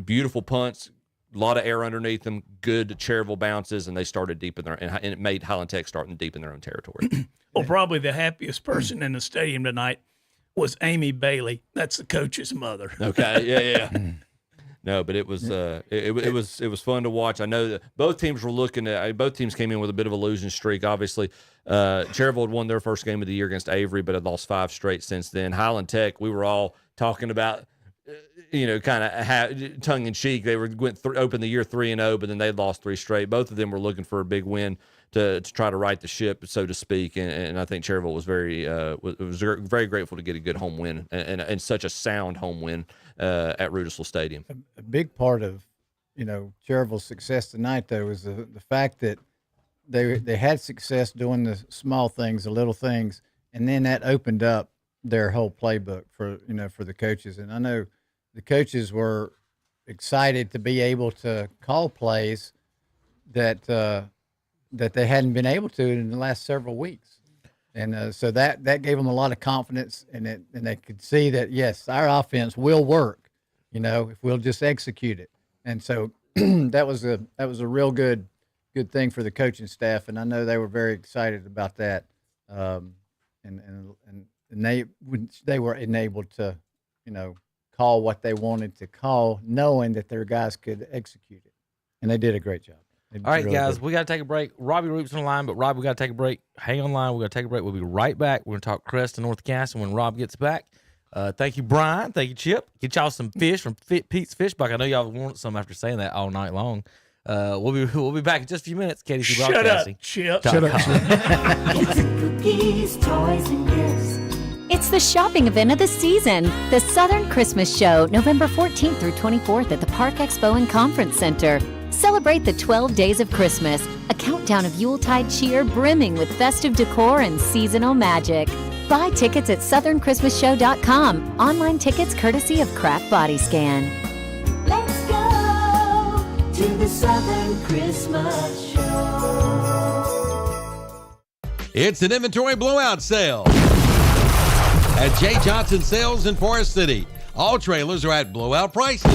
beautiful punts, a lot of air underneath them, good Cherryville bounces, and they started deep in their, and it made Highland Tech starting deep in their own territory. Well, probably the happiest person in the stadium tonight was Amy Bailey. That's the coach's mother. Okay, yeah. No, but it was it was fun to watch. I know that both teams came in with a bit of a losing streak. Obviously, Cherryville had won their first game of the year against Avery, but had lost 5 straight since then. Highland Tech, we were all talking about, kind of tongue in cheek. They opened the year 3-0, but then they lost 3 straight. Both of them were looking for a big win to try to right the ship, so to speak. And I think Cherryville was very grateful to get a good home win and such a sound home win at Rudisville Stadium. A big part of Cherryville's success tonight, though, was the fact that they had success doing the small things, the little things, and then that opened up their whole playbook for the coaches. And I know the coaches were excited to be able to call plays that they hadn't been able to in the last several weeks. And so that gave them a lot of confidence, and they could see that, yes, our offense will work, if we'll just execute it. And so that was a real good thing for the coaching staff, and I know they were very excited about that. And they were enabled to, call what they wanted to call, knowing that their guys could execute it, and they did a great job. All right, guys, we got to take a break. Robbie Roop's on the line, but Rob, we got to take a break. Hang on line. We got to take a break. We'll be right back. We're going to talk Crest and North Castle when Rob gets back. Thank you, Brian. Thank you, Chip. Get y'all some fish from Pete's Fish Buck. I know y'all want some after saying that all night long. We'll be back in just a few minutes. KDC Broadcasting. Shut up, Chip. Cookies, toys, and gifts. It's the shopping event of the season, the Southern Christmas Show, November 14th through 24th at the Park Expo and Conference Center. Celebrate the 12 days of Christmas, a countdown of Yuletide cheer brimming with festive decor and seasonal magic. Buy tickets at southernchristmasshow.com. Online tickets courtesy of Craft Body Scan. Let's go to the Southern Christmas Show. It's an inventory blowout sale at J. Johnson Sales in Forest City. All trailers are at blowout prices.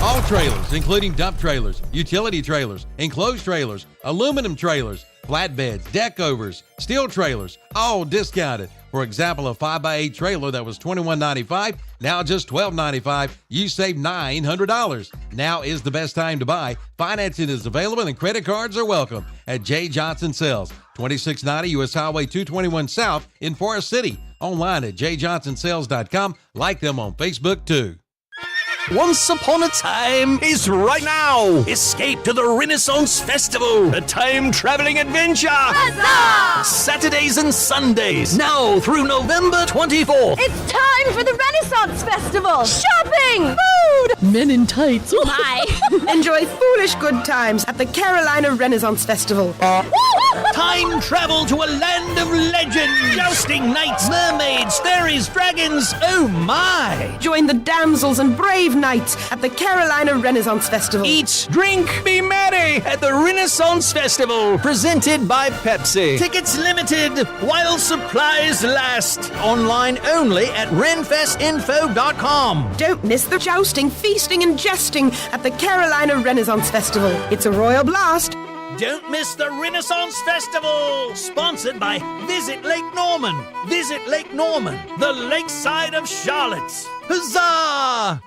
All trailers, including dump trailers, utility trailers, enclosed trailers, aluminum trailers, flatbeds, deck overs, steel trailers, all discounted. For example, a 5x8 trailer that was $21.95, now just $12.95. You save $900. Now is the best time to buy. Financing is available and credit cards are welcome at J. Johnson Sales, 2690 U.S. Highway 221 South in Forest City. Online at jjohnsonsales.com. Like them on Facebook too. Once Upon a Time is right now. Escape to the Renaissance Festival, a time-traveling adventure. Huzzah! Saturdays and Sundays, now through November 24th. It's time for the Renaissance Festival! Shopping! Food! Men in tights. Hi! Enjoy foolish good times at the Carolina Renaissance Festival. Time travel to a land of legend. Jousting knights, mermaids, fairies, dragons. Oh my! Join the damsels and brave knights at the Carolina Renaissance Festival. Eat, drink, be merry at the Renaissance Festival. Presented by Pepsi. Tickets limited while supplies last. Online only at renfestinfo.com. Don't miss the jousting, feasting, and jesting at the Carolina Renaissance Festival. It's a royal blast. Don't miss the Renaissance Festival! Sponsored by Visit Lake Norman. Visit Lake Norman, the lakeside of Charlotte. Huzzah!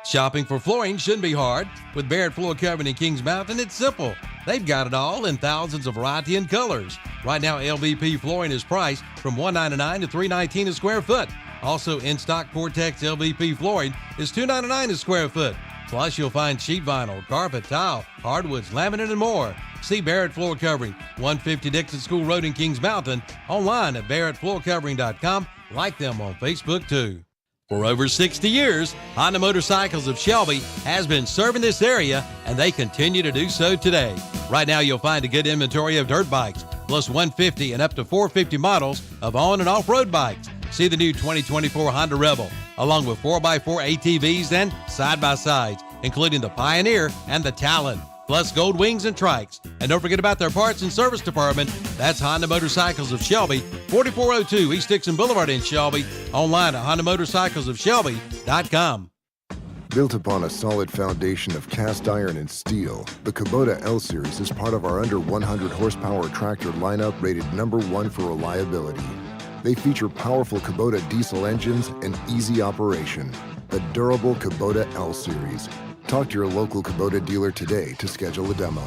Shopping for flooring shouldn't be hard. With Barrett Floor Covering in Kings Mountain, it's simple. They've got it all in thousands of variety and colors. Right now, LVP flooring is priced from $199 to $319 a square foot. Also, in-stock Cortex LVP flooring is $299 a square foot. Plus, you'll find sheet vinyl, carpet, tile, hardwoods, laminate, and more. See Barrett Floor Covering, 150 Dixon School Road in Kings Mountain. Online at barrettfloorcovering.com. Like them on Facebook, too. For over 60 years, Honda Motorcycles of Shelby has been serving this area, and they continue to do so today. Right now, you'll find a good inventory of dirt bikes, plus 150 and up to 450 models of on- and off-road bikes. See the new 2024 Honda Rebel, along with 4x4 ATVs and side-by-sides, including the Pioneer and the Talon, plus Gold Wings and Trikes. And don't forget about their parts and service department. That's Honda Motorcycles of Shelby, 4402 East Dixon Boulevard in Shelby. Online at HondaMotorcyclesofShelby.com. Built upon a solid foundation of cast iron and steel, the Kubota L-Series is part of our under 100 horsepower tractor lineup rated #1 for reliability. They feature powerful Kubota diesel engines and easy operation. The durable Kubota L-Series. Talk to your local Kubota dealer today to schedule a demo.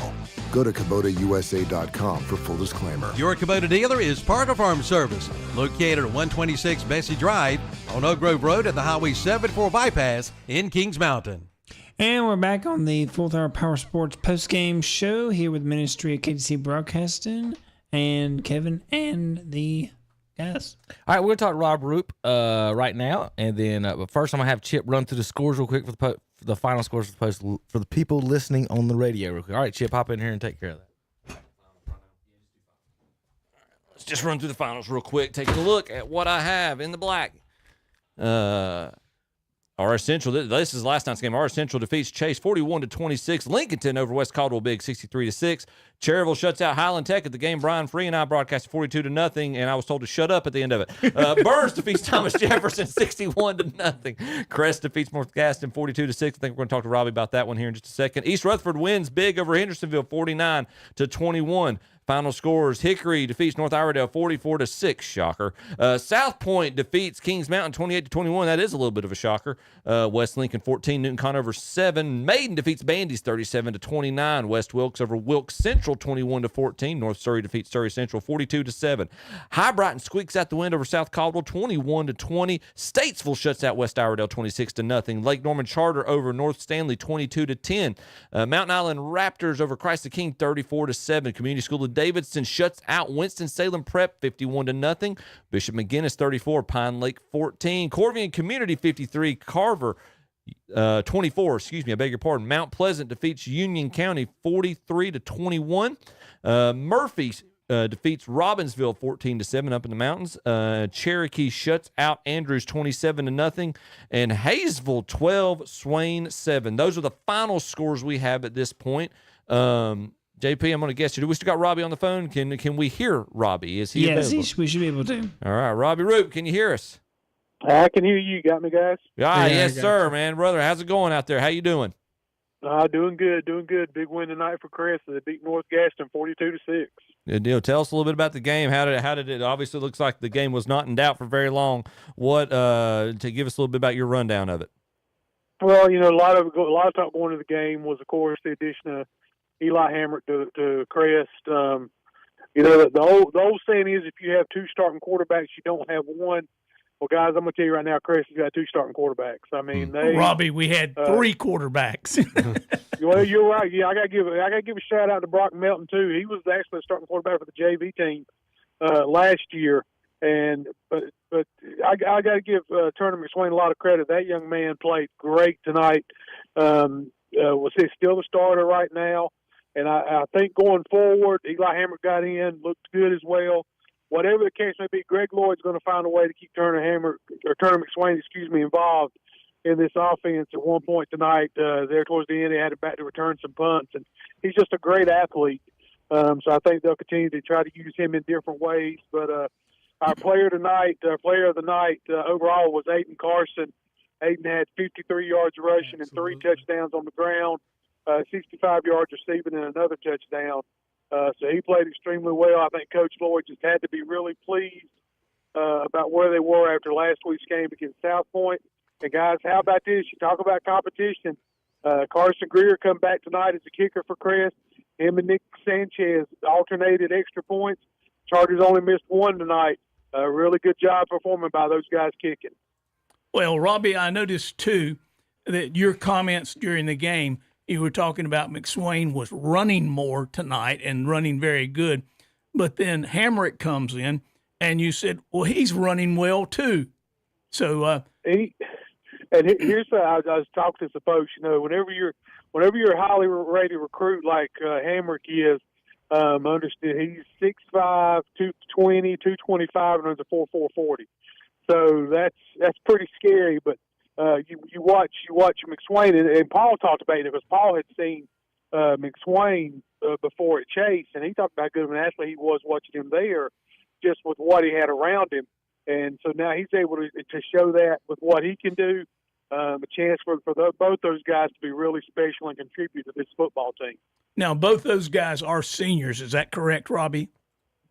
Go to KubotaUSA.com for full disclaimer. Your Kubota dealer is Parker Farm Service, located at 126 Bessie Drive on Oak Grove Road at the Highway 74 bypass in Kings Mountain. And we're back on the Full Throttle Power Sports post-game show here with Ministry of KTC Broadcasting and Kevin and the guys. All right, we're going to talk to Rob Roop right now. And then but first, I'm going to have Chip run through the scores real quick for the final scores for the post for the people listening on the radio real quick. All right, Chip, hop in here and take care of that. Let's just run through the finals real quick. Take a look at what I have in the black. RS Central, this is last night's game. RS Central defeats Chase 41-26. Lincolnton over West Caldwell Big 63-6. Cherryville shuts out Highland Tech at the game. Brian Free and I broadcasted 42-0, and I was told to shut up at the end of it. Burns defeats Thomas Jefferson 61-0. Crest defeats North Gaston 42-6. I think we're going to talk to Robbie about that one here in just a second. East Rutherford wins big over Hendersonville 49-21. Final scores: Hickory defeats North Iredale 44-6. Shocker. South Point defeats Kings Mountain 28-21. That is a little bit of a shocker. West Lincoln 14. Newton Conover 7. Maiden defeats Bandy's 37-29. West Wilkes over Wilkes Central 21-14. North Surrey defeats Surrey Central 42-7. High Brighton squeaks out the win over South Caldwell 21-20. Statesville shuts out West Iredale 26-0. Lake Norman Charter over North Stanley 22-10. Mountain Island Raptors over Christ the King 34-7. Community School of Davidson shuts out Winston-Salem Prep 51-0. Bishop McGinnis 34, Pine Lake 14. Corvian Community 53, Carver 24, I beg your pardon. Mount Pleasant defeats Union County 43-21. Murphy defeats Robbinsville 14-7 up in the mountains. Cherokee shuts out Andrews 27-0. And Hayesville 12, Swain 7. Those are the final scores we have at this point. JP, I'm going to guess you. Do we still got Robbie on the phone? Can we hear Robbie? Is he available? Yes, we should be able to. All right, Robbie Roop, can you hear us? I can hear you. Got me, guys? Yes, sir, man. Brother, how's it going out there? How you doing? Doing good. Big win tonight for Crest. They beat North Gaston 42-6. Tell us a little bit about the game. How did it? Obviously, it looks like the game was not in doubt for very long. What to give us a little bit about your rundown of it? Well, a lot of talk going into the game was, of course, the addition of Eli Hamrick to Crest. The old saying is, if you have two starting quarterbacks, you don't have one. Well, guys, I'm going to tell you right now, Crest has got two starting quarterbacks. I mean, Robbie, we had three quarterbacks. Well, you're right. Yeah, I got to give a shout out to Brock Melton too. He was actually a starting quarterback for the JV team last year, but I got to give Turner McSwain a lot of credit. That young man played great tonight. Was he still the starter right now? And I think going forward, Eli Hamrick got in, looked good as well. Whatever the case may be, Greg Lloyd's going to find a way to keep Turner McSwain, involved in this offense. At one point tonight, there towards the end, he had it back to return some punts, and he's just a great athlete. So I think they'll continue to try to use him in different ways. But our player of the night overall was Aiden Carson. Aiden had 53 yards rushing and 3 touchdowns on the ground, 65 yards receiving and another touchdown. So he played extremely well. I think Coach Lloyd just had to be really pleased about where they were after last week's game against South Point. And, guys, how about this? You talk about competition. Carson Greer come back tonight as a kicker for Crest. Him and Nick Sanchez alternated extra points. Chargers only missed one tonight. Really good job performing by those guys kicking. Well, Robbie, I noticed, too, that your comments during the game, you were talking about McSwain was running more tonight and running very good. But then Hamrick comes in, and you said, well, he's running well, too. So here's I was talking to some folks. Whenever you're a highly rated recruit like Hamrick is, understood he's 6'5", 220, 225, and runs a 4.40. So that's pretty scary. But you watch McSwain, and Paul talked about it because Paul had seen McSwain before at Chase, and he talked about how good of an athlete he was watching him there, just with what he had around him. And so now he's able to show that with what he can do. A chance for both those guys to be really special and contribute to this football team. Now, both those guys are seniors. Is that correct, Robbie?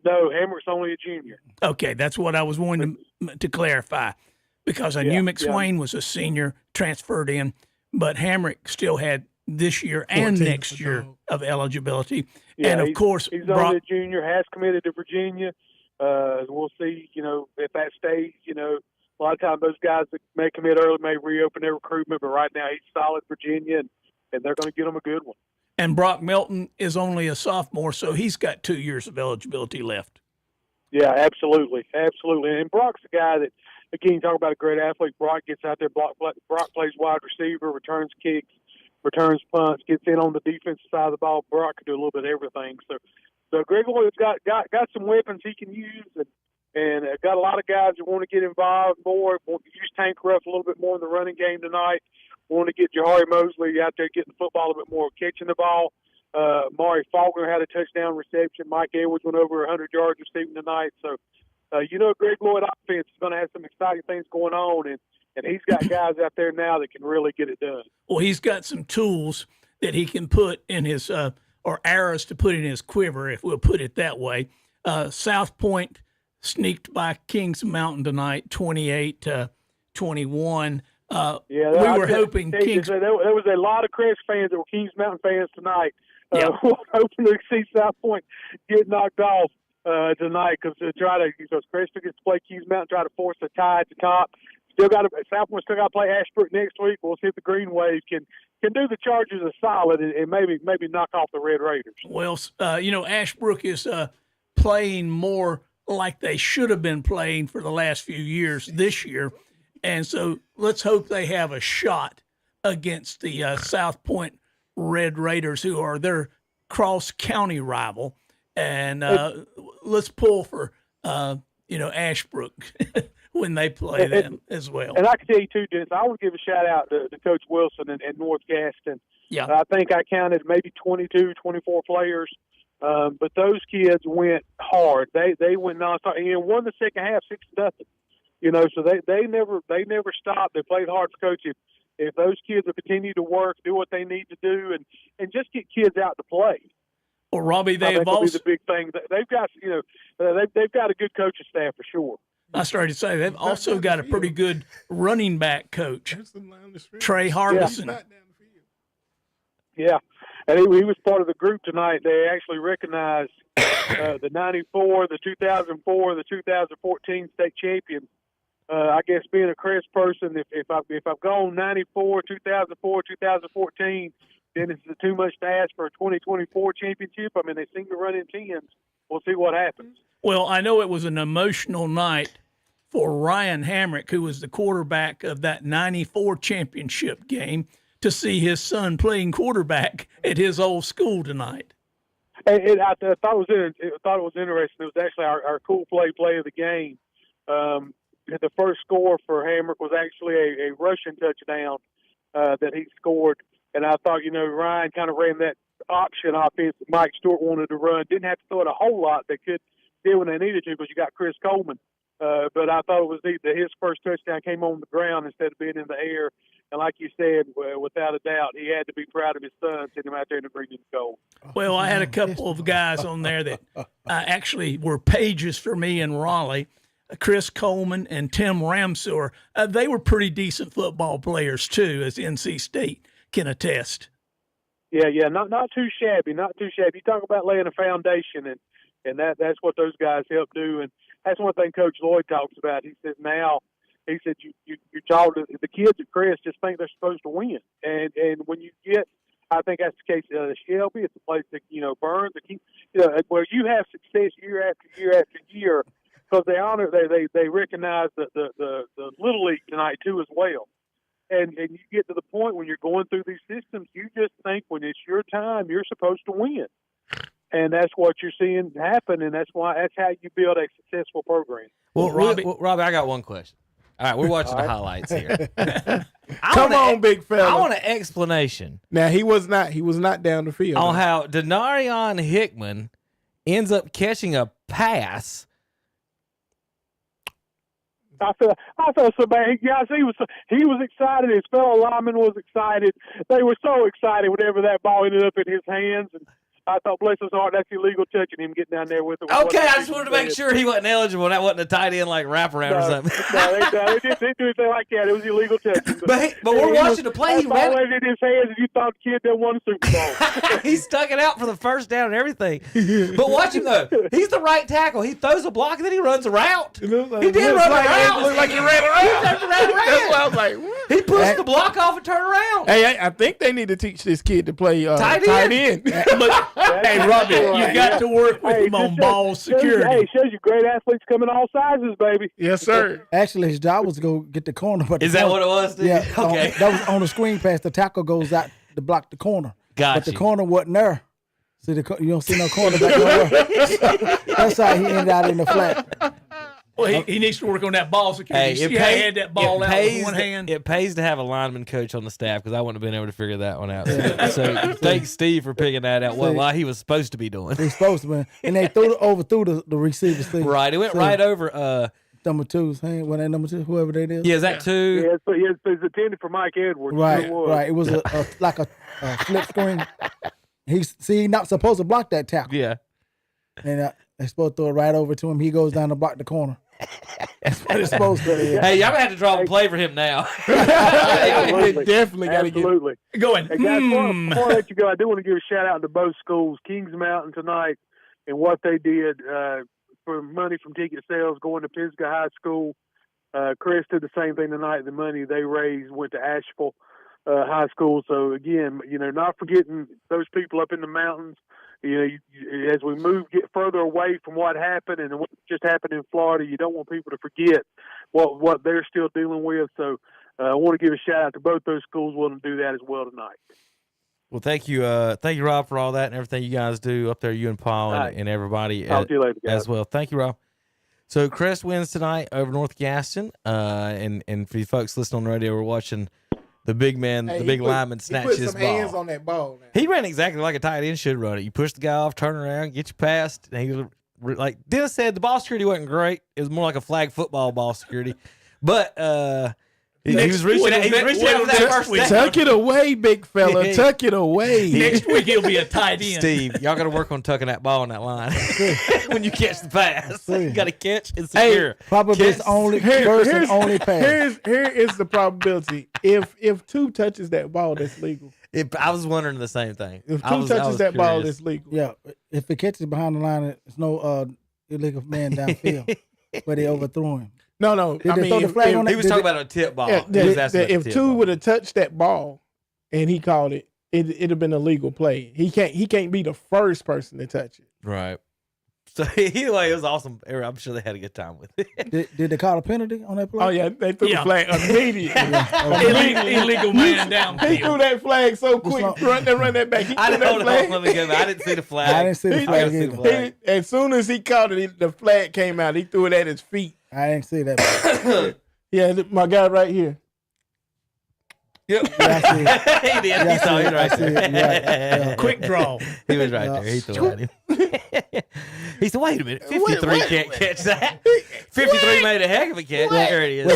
No, Hamrick's only a junior. Okay, that's what I was wanting to clarify, because I knew McSwain was a senior, transferred in, but Hamrick still had this year and next year of eligibility. Yeah, and, of course, he's only a junior, has committed to Virginia. We'll see, if that stays, a lot of times those guys that may commit early may reopen their recruitment, but right now he's solid Virginia, and they're going to get him a good one. And Brock Melton is only a sophomore, so he's got 2 years of eligibility left. Yeah, absolutely. And Brock's a guy that, again, you talk about a great athlete. Brock gets out there. Brock plays wide receiver, returns kicks, returns punts, gets in on the defensive side of the ball. Brock can do a little bit of everything. So Greg Lloyd's got some weapons he can use, and got a lot of guys who want to get involved more, want to use Tank Ruff a little bit more in the running game tonight, want to get Jahari Mosley out there getting the football a little bit more, catching the ball. Mari Faulkner had a touchdown reception. Mike Edwards went over 100 yards receiving tonight. So, Greg Lloyd offense is going to have some exciting things going on, and he's got guys out there now that can really get it done. Well, he's got some tools that he can put in his or arrows to put in his quiver, if we'll put it that way. South Point sneaked by Kings Mountain tonight, 28-21. We were hoping Kings. There was a lot of Crest fans that were Kings Mountain fans tonight. Hoping to see South Point get knocked off tonight because Crest gets to play Kings Mountain, try to force a tie at the top. South Point still got to play Ashbrook next week. We'll see if the Green Wave can do the Chargers a solid and maybe knock off the Red Raiders. Well, Ashbrook is playing more like they should have been playing for the last few years this year. And so let's hope they have a shot against the South Point Red Raiders, who are their cross-county rival. And let's pull for, Ashbrook when they play them as well. And I can tell you, too, Dennis, I want to give a shout-out to Coach Wilson and North Gaston. Yeah. I think I counted maybe 22, 24 players. But those kids went hard. They went nonstop and won the second half 6-0. So they never stopped. They played hard for Coach. if those kids will continue to work, do what they need to do, and just get kids out to play. Well, Robbie, they I think have will be also the big thing. They've got, they've got a good coaching staff for sure. I started to say they've also got a pretty good running back coach, Trey Harbison. Yeah, and he was part of the group tonight. They actually recognized the 94, the 2004, the 2014 state champions. I guess being a Crest person, if I've gone 94, 2004, 2014, then it's too much to ask for a 2024 championship. I mean, they seem to run in tens. We'll see what happens. Well, I know it was an emotional night for Ryan Hamrick, who was the quarterback of that 94 championship game, to see his son playing quarterback at his old school tonight. I thought it was interesting. It was actually our cool play of the game. The first score for Hamrick was actually a rushing touchdown that he scored. And I thought, Ryan kind of ran that option offense that Mike Stewart wanted to run. Didn't have to throw it a whole lot. They could do when they needed to because you got Chris Coleman. But I thought it was neat that his first touchdown came on the ground instead of being in the air. And like you said, without a doubt, he had to be proud of his son sitting him out there in the green and gold. Well, I had a couple of guys on there that actually were pages for me in Raleigh. Chris Coleman and Tim Ramseur. They were pretty decent football players, too, as NC State can attest. Yeah, not too shabby, not too shabby. You talk about laying a foundation, and that's what those guys help do. And that's one thing Coach Lloyd talks about. He said the kids at Crest just think they're supposed to win. And when you get, I think that's the case at Shelby, it's a place that, Burns, where you have success year after year after year, because they recognize the Little League tonight too as well. And you get to the point when you're going through these systems, you just think when it's your time, you're supposed to win. And that's what you're seeing happen, and that's how you build a successful program. Well, Robbie, I got one question. All right, we're watching the highlights here. Come on, big fella. I want an explanation. Now he was not down the field on how Denarion Hickman ends up catching a pass. I felt so bad. Guys, he was excited. His fellow lineman was excited. They were so excited whenever that ball ended up in his hands. And I thought, bless his heart, that's illegal touching him getting down there with it. Okay, I just wanted to make sure he wasn't eligible. That wasn't a tight end like wraparound or something. No, they didn't do anything like that. It was illegal touching. But we're watching the play. He ran it in his hands, and you thought the kid didn't won a Super Bowl. He stuck it out for the first down and everything. But watch him though. He's the right tackle. He throws a block and then he runs a route. He did run a route. It looked like he ran around. That's why I was like, what? He pushed the block off and turned around. Hey, I think they need to teach this kid to play tight end. Hey, Robbie, you got to work with him on ball security. Shows you great athletes come in all sizes, baby. Yes, sir. Actually, his job was to go get the corner. But is that what it was? Dude? Yeah. Okay. That was on the screen pass. The tackle goes out to block the corner. Gotcha. But the corner wasn't there. See, you don't see no corner back there. That's how he ended out in the flat. Well, he needs to work on that ball security. He had that ball out with one hand. It pays to have a lineman coach on the staff because I wouldn't have been able to figure that one out. So thanks, Steve, for picking that out. What he was supposed to be doing. He's supposed to be. And they overthrew the receiver's thing. Right. It went right over number two's hand. Well, that number two, whoever they did. Yeah, is that two? Yeah, it's intended for Mike Edwards. Right. It was like a flip screen. He's not supposed to block that tackle. Yeah. And they're supposed to throw it right over to him. He goes down to block the corner. That's what it's supposed to be. Hey, y'all gonna have to draw a play for him now. Definitely got to get going. Hey guys, before I let you go, I do want to give a shout out to both schools, Kings Mountain tonight, and what they did for money from ticket sales going to Pisgah High School. Chris did the same thing tonight. The money they raised went to Asheville High School. So again, not forgetting those people up in the mountains. As we get further away from what happened and what just happened in Florida, you don't want people to forget what they're still dealing with. So I want to give a shout out to both those schools willing to do that as well tonight. Well, thank you, Rob, for all that and everything you guys do up there, you and Paul and everybody Talk to you later, guys. as well. Thank you, Rob. So Crest wins tonight over North Gaston, and for you folks listening on the radio, we're watching the big man, the big lineman snatch his ball. He put some hands on that ball. Man. He ran exactly like a tight end should run it. You push the guy off, turn around, get you past. And he, like Dennis said, the ball security wasn't great. It was more like a flag football ball security. But He was reaching out. He was reaching out for that first down. Tuck it away, big fella. Tuck it away. Next week he'll be a tight end. Steve, y'all got to work on tucking that ball in that line when you catch the pass. See. You got to catch and secure. Probably his only first and only pass. Here is the probability. If two touches that ball, that's legal. I was wondering the same thing. If two touches that ball, that's legal. Yeah, if it catches behind the line, it's no illegal man downfield, but they overthrew him. No. Did they throw the flag on that? He was talking about a tip ball. Yeah, He was asking about if the tip two ball. would have touched that ball, and he called it, it'd have been a legal play. He can't be the first person to touch it. Right. So either way, it was awesome. I'm sure they had a good time with it. Did they call a penalty on that play? Oh yeah, they threw the flag immediately. Illegal man downfield. He threw that flag so quick. Run that back. He threw that flag. Let me go. I didn't see the flag. I didn't see the flag either. As soon as he caught it, the flag came out. He threw it at his feet. I didn't see that. Yeah, my guy right here. Yep. Yeah, I see it. He did. Yeah, He saw it right I see it. there. Yeah. Quick draw. He was right there. He threw at him. He said, wait a minute. 53 can't catch that. 53 made a heck of a catch. There it is. Well,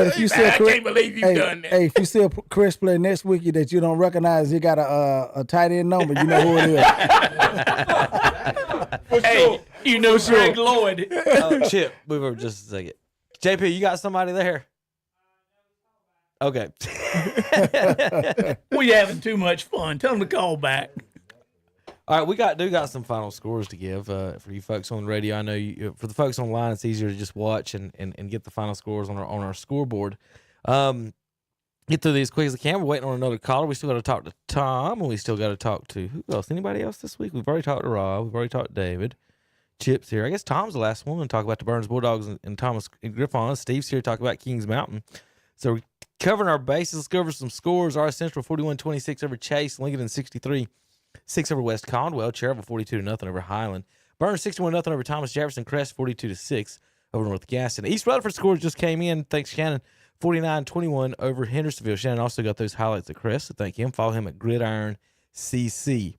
if you see I can't believe you've done that. Hey, if you see a Chris play next week that you don't recognize, he got a tight end number. You know who it is. Hey, you know Greg Lloyd. Chip, move over just a second. JP, you got somebody there? Okay. We having too much fun. Tell them to call back. All right, we got some final scores to give for you folks on the radio. I know for the folks online, it's easier to just watch and get the final scores on our scoreboard. Get through these as quick as I can. We're waiting on another caller. We still got to talk to Tom, and we still got to talk to who else? Anybody else this week? We've already talked to Rob. We've already talked to David. Chip's here. I guess Tom's the last one to talk about the Burns Bulldogs and Thomas and Griffon. Steve's here to talk about Kings Mountain. So we're covering our bases. Let's go over some scores. R Central 41-26 over Chase. Lincoln 63-6 over West Conwell. Cherville 42-0 over Highland. Burns 61-0 over Thomas Jefferson. Crest 42-6 over North Gaston. East Rutherford scores just came in. Thanks, Shannon. 49-21 over Hendersonville. Shannon also got those highlights at Crest, so thank him. Follow him at Gridiron CC.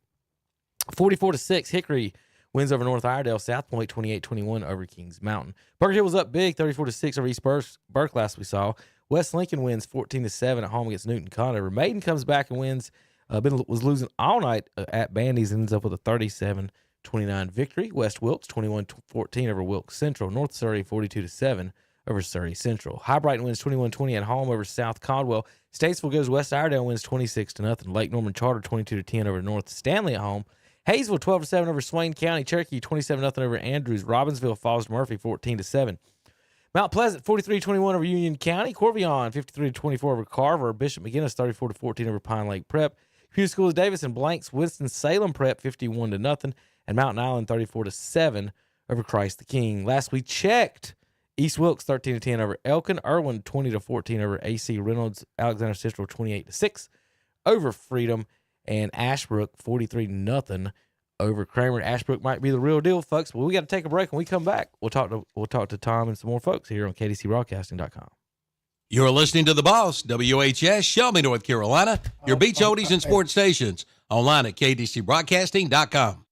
44-6 Hickory wins over North Iredale. South Point 28-21 over Kings Mountain. Burger Hill was up big, 34-6 over East Burke last we saw. West Lincoln wins 14-7 at home against Newton Conover. Maiden comes back and wins. Was losing all night at Bandy's and ends up with a 37-29 victory. West Wilkes 21-14 over Wilkes Central. North Surrey 42-7 over Surrey Central. High Brighton wins 21-20 at home over South Caldwell. Statesville goes West Iredale wins 26-0. Lake Norman Charter 22-10 over North Stanley at home. Hayesville 12-7 over Swain County. Cherokee 27-0 over Andrews. Robbinsville falls to Murphy 14-7. Mount Pleasant 43-21 over Union County. Corvion 53-24 over Carver. Bishop McGinnis 34-14 over Pine Lake Prep. Community Schools Davis and Blanks Winston-Salem Prep 51-0. And Mountain Island 34-7 over Christ the King. Last we checked, East Wilkes 13-10 over Elkin. Irwin 20-14 over AC Reynolds. Alexander Central 28-6 over Freedom. And Ashbrook 43-0 over Kramer. Ashbrook might be the real deal, folks. But we got to take a break. When we come back, we'll talk to Tom and some more folks here on KDCBroadcasting.com. You're listening to The Boss, WHS, Shelby, North Carolina, your beach oldies and sports stations. Online at KDCBroadcasting.com.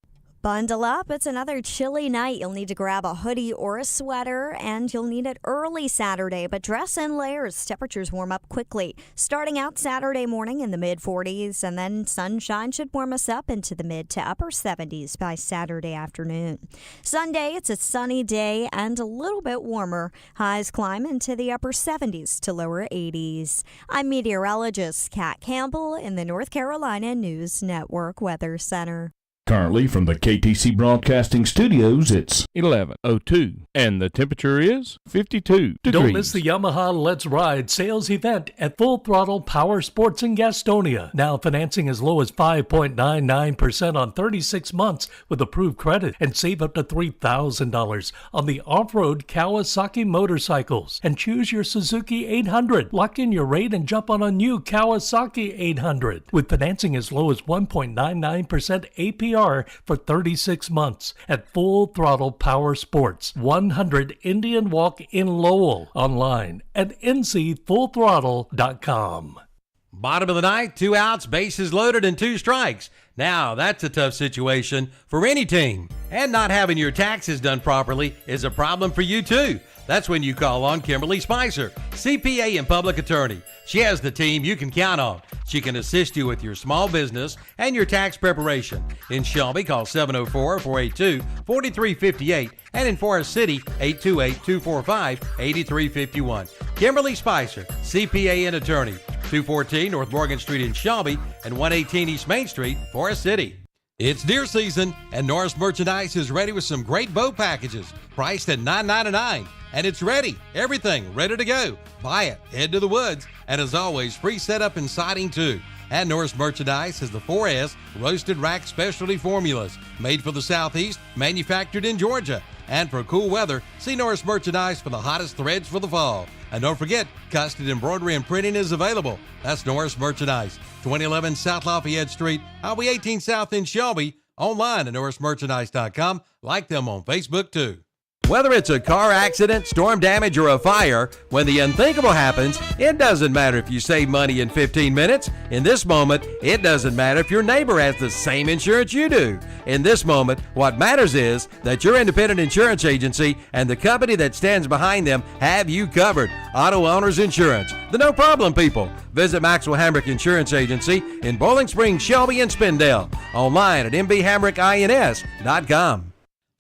Bundle up. It's another chilly night. You'll need to grab a hoodie or a sweater, and you'll need it early Saturday, but dress in layers. Temperatures warm up quickly. Starting out Saturday morning in the mid-40s, and then sunshine should warm us up into the mid to upper 70s by Saturday afternoon. Sunday, it's a sunny day and a little bit warmer. Highs climb into the upper 70s to lower 80s. I'm meteorologist Kat Campbell in the North Carolina News Network Weather Center. Currently from the KTC Broadcasting Studios, it's 11:02, and the temperature is 52 degrees. Don't miss the Yamaha Let's Ride sales event at Full Throttle Powersports in Gastonia. Now financing as low as 5.99% on 36 months with approved credit, and save up to $3,000 on the off-road Kawasaki motorcycles. And choose your Suzuki 800. Lock in your rate and jump on a new Kawasaki 800 with financing as low as 1.99% APR for 36 months at Full Throttle Powersports, 100 Indian Walk in Lowell. Online at ncfullthrottle.com. Bottom of the ninth, 2 outs, bases loaded, and 2 strikes. Now, that's a tough situation for any team. And not having your taxes done properly is a problem for you, too. That's when you call on Kimberly Spicer, CPA and public attorney. She has the team you can count on. She can assist you with your small business and your tax preparation. In Shelby, call 704-482-4358. And in Forest City, 828-245-8351. Kimberly Spicer, CPA and attorney. 214 North Morgan Street in Shelby and 118 East Main Street, Forest City. It's deer season, and Norris Merchandise is ready with some great bow packages, priced at $9.99. And it's ready. Everything ready to go. Buy it, head to the woods, and as always, free setup and siding too. And Norris Merchandise has the 4S Roasted Rack Specialty Formulas, made for the Southeast, manufactured in Georgia. And for cool weather, see Norris Merchandise for the hottest threads for the fall. And don't forget, custom embroidery and printing is available. That's Norris Merchandise, 2011 South Lafayette Street, Highway 18 South in Shelby. Online at norrismerchandise.com. Like them on Facebook too. Whether it's a car accident, storm damage, or a fire, when the unthinkable happens, it doesn't matter if you save money in 15 minutes. In this moment, it doesn't matter if your neighbor has the same insurance you do. In this moment, what matters is that your independent insurance agency and the company that stands behind them have you covered. Auto Owners Insurance, the no problem people. Visit Maxwell Hamrick Insurance Agency in Bowling Springs, Shelby, and Spindale. Online at mbhamrickins.com.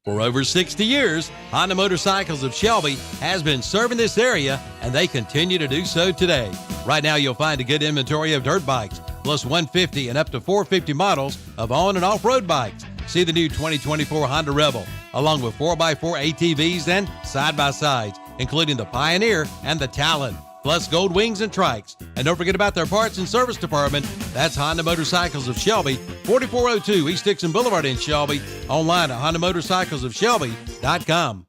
For over 60 years, Honda Motorcycles of Shelby has been serving this area, and they continue to do so today. Right now, you'll find a good inventory of dirt bikes, plus 150 and up to 450 models of on- and off-road bikes. See the new 2024 Honda Rebel, along with 4x4 ATVs and side-by-sides, including the Pioneer and the Talon, plus Gold Wings and Trikes. And don't forget about their parts and service department. That's Honda Motorcycles of Shelby, 4402 East Dixon Boulevard in Shelby. Online at HondaMotorcyclesofShelby.com.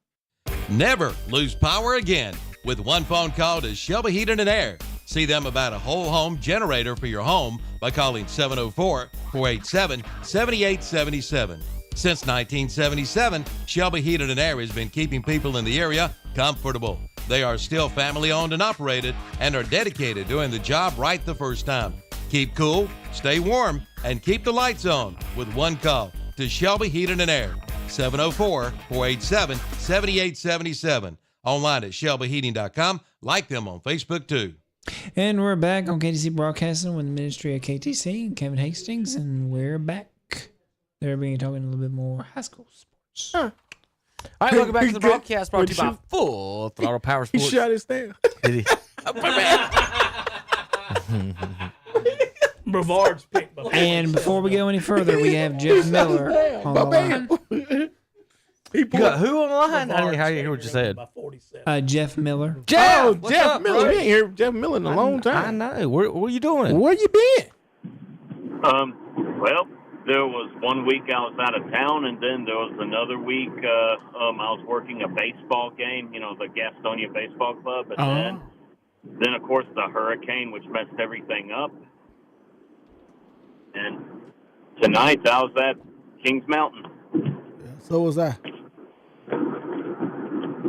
Never lose power again with one phone call to Shelby Heating and Air. See them about a whole home generator for your home by calling 704-487-7877. Since 1977, Shelby Heating and Air has been keeping people in the area comfortable. They are still family owned and operated and are dedicated to doing the job right the first time. Keep cool, stay warm, and keep the lights on with one call to Shelby Heating and Air, 704-487-7877. Online at shelbyheating.com. Like them on Facebook too. And we're back on KTC Broadcasting with the Ministry of KTC and Kevin Hastings, and we're back. They're being talking a little bit more high school sports. All right, welcome back to the broadcast brought to you by Full Throttle Powersports. He shut his down. Did he? Brevard's pick. And before we go any further, we have Jeff Miller on the line. You got who on the line? I didn't hear what you said. Jeff Miller. Jeff! Oh, What's Jeff up, Miller. bro? We ain't hear Jeff Miller in a long time. I know. Where you doing? Where you been? Well, there was 1 week I was out of town, and then there was another week I was working a baseball game, the Gastonia Baseball Club, and then of course the hurricane, which messed everything up. And tonight I was at Kings Mountain. So was I.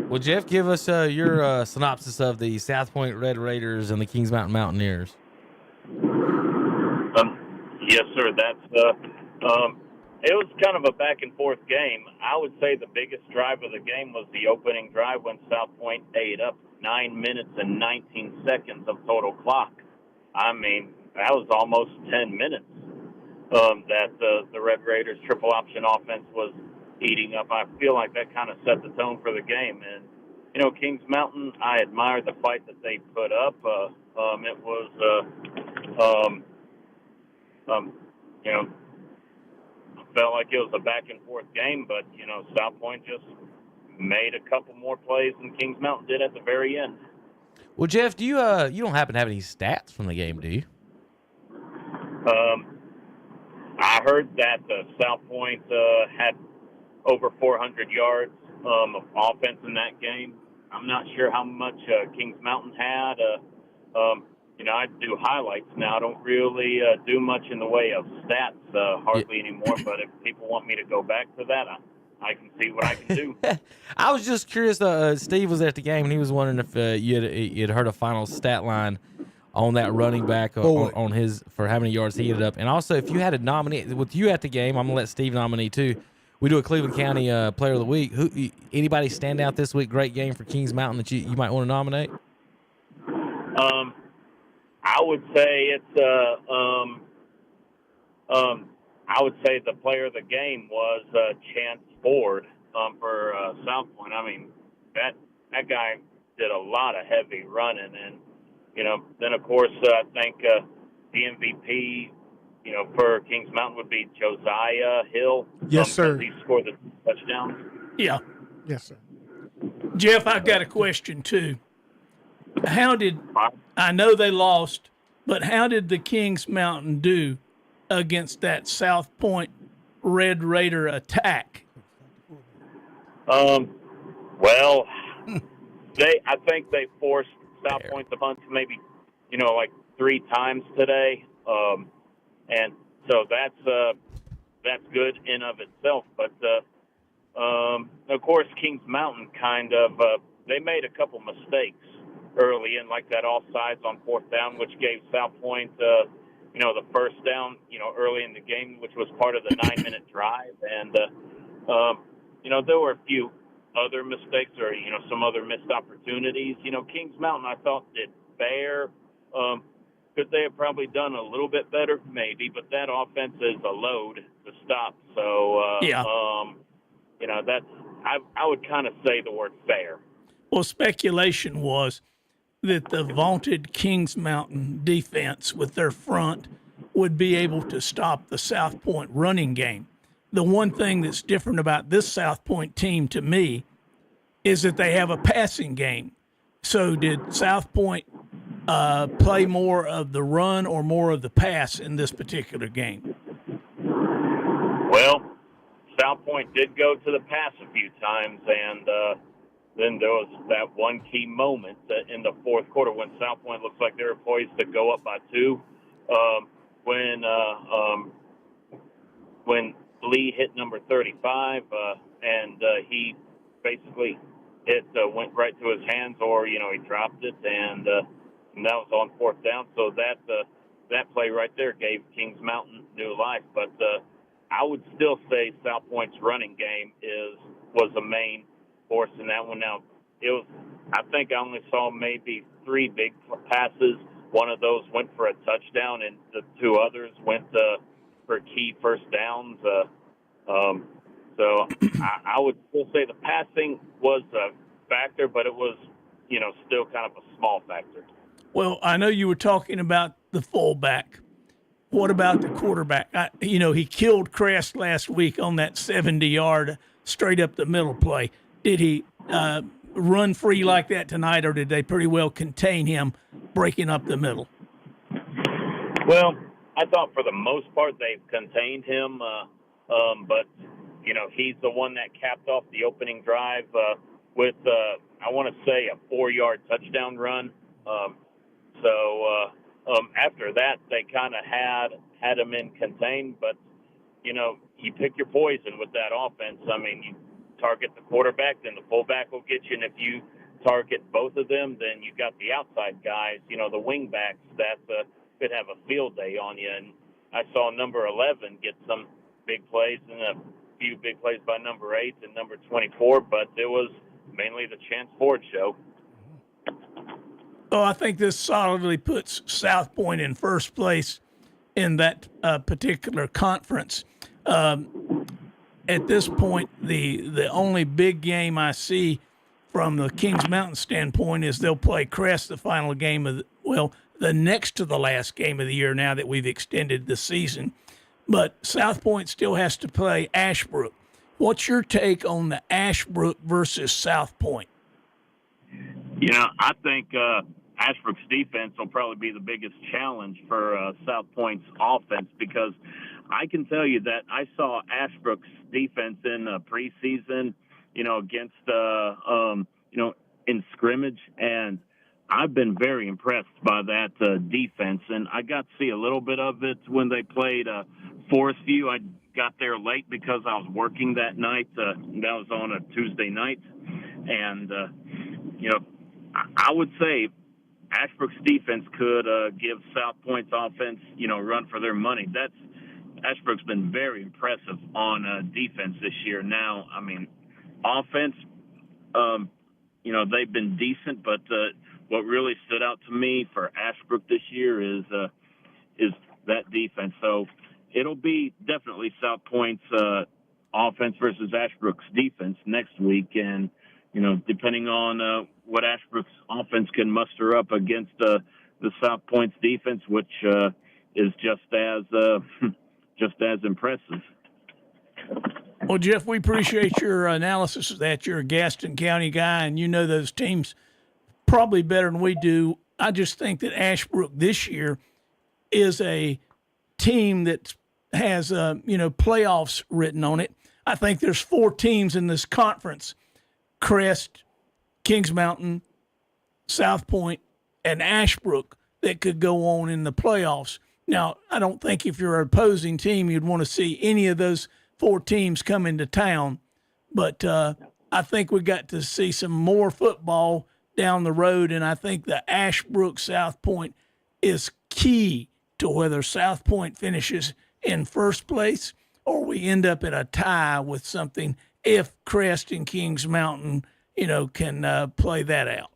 Well, Jeff, give us your synopsis of the South Point Red Raiders and the Kings Mountain Mountaineers. Yes, sir. It was kind of a back and forth game. I would say the biggest drive of the game was the opening drive when South Point ate up 9 minutes and 19 seconds of total clock. I mean, that was almost 10 minutes that the Red Raiders triple option offense was eating up. I feel like that kind of set the tone for the game. And, Kings Mountain, I admire the fight that they put up. It was, I felt like it was a back and forth game, but, South Point just made a couple more plays than Kings Mountain did at the very end. Well, Jeff, do you don't happen to have any stats from the game, do you? I heard that South Point had over 400 yards of offense in that game. I'm not sure how much Kings Mountain had. I do highlights now. I don't really do much in the way of stats hardly anymore, but if people want me to go back to that, I can see what I can do. I was just curious. Steve was at the game, and he was wondering if you'd heard a final stat line on that running back on his for how many yards he ended up. And also, if you had a nominee with you at the game, I'm gonna let Steve nominate too. We do a Cleveland County Player of the Week. Anybody stand out this week? Great game for Kings Mountain that you might want to nominate. I would say it's I would say the player of the game was Chance Ford for South Point. I mean, that guy did a lot of heavy running, and then of course I think the MVP, for Kings Mountain would be Josiah Hill. Yes, sir. He scored the touchdown. Yeah. Yes, sir. Jeff, I've got a question too. I know they lost, but how did the Kings Mountain do against that South Point Red Raider attack? Well, I think they forced South Point to punt maybe, like 3 times today. And so that's good in of itself. But, of course, Kings Mountain they made a couple mistakes early in, like that offsides on 4th down, which gave South Point, the first down, early in the game, which was part of the 9-minute drive. And, there were a few other mistakes or, some other missed opportunities. Kings Mountain, I thought, did fair. Could they have probably done a little bit better? Maybe, but that offense is a load to stop. So, I would kind of say the word fair. Well, speculation was that the vaunted Kings Mountain defense with their front would be able to stop the South Point running game. The one thing that's different about this South Point team to me is that they have a passing game. So did South Point play more of the run or more of the pass in this particular game? Well, South Point did go to the pass a few times, and then there was that one key moment in the 4th quarter when South Point looks like they were poised to go up by 2. When Lee hit number 35, and he basically went right to his hands, or he dropped it, and that was on 4th down. So that play right there gave Kings Mountain new life. But I would still say South Point's running game was the main force in that one. Now I think I only saw maybe 3 big passes. One of those went for a touchdown, and the 2 others went for key first downs. So I would still say the passing was a factor, but it was, still kind of a small factor. Well, I know you were talking about the fullback. What about the quarterback? He killed Crest last week on that 70-yard straight up the middle play. Did he run free like that tonight, or did they pretty well contain him breaking up the middle? Well, I thought for the most part they've contained him, but he's the one that capped off the opening drive with I want to say a 4-yard touchdown run. After that they kind of had him in contained, but you pick your poison with that offense. I mean, you target the quarterback, then the fullback will get you, and if you target both of them, then you got the outside guys, the wing backs that could have a field day on you. And I saw number 11 get some big plays and a few big plays by number 8 and number 24, but it was mainly the Chance Ford show. Oh, I think this solidly puts South Point in first place in that particular conference. At this point, the only big game I see from the Kings Mountain standpoint is they'll play Crest the final game of the next to the last game of the year now that we've extended the season. But South Point still has to play Ashbrook. What's your take on the Ashbrook versus South Point? I think Ashbrook's defense will probably be the biggest challenge for South Point's offense, because I can tell you that I saw Ashbrook's defense in preseason, against, in scrimmage, and I've been very impressed by that defense. And I got to see a little bit of it when they played Forest View. I got there late because I was working that night. That was on a Tuesday night. And, I would say Ashbrook's defense could give South Point's offense, run for their money. Ashbrook's been very impressive on defense this year. Now, I mean, offense, they've been decent, but what really stood out to me for Ashbrook this year is that defense. So it'll be definitely South Point's offense versus Ashbrook's defense next week, and depending on what Ashbrook's offense can muster up against the South Point's defense, which is just as impressive. Well, Jeff, we appreciate your analysis of that. You're a Gaston County guy, and you know those teams probably better than we do. I just think that Ashbrook this year is a team that has, playoffs written on it. I think there's 4 teams in this conference: Crest, Kings Mountain, South Point, and Ashbrook that could go on in the playoffs. Now, I don't think if you're an opposing team, you'd want to see any of those 4 teams come into town. But I think we got to see some more football down the road, and I think the Ashbrook-South Point is key to whether South Point finishes in first place or we end up in a tie with something if Crest and Kings Mountain, can play that out.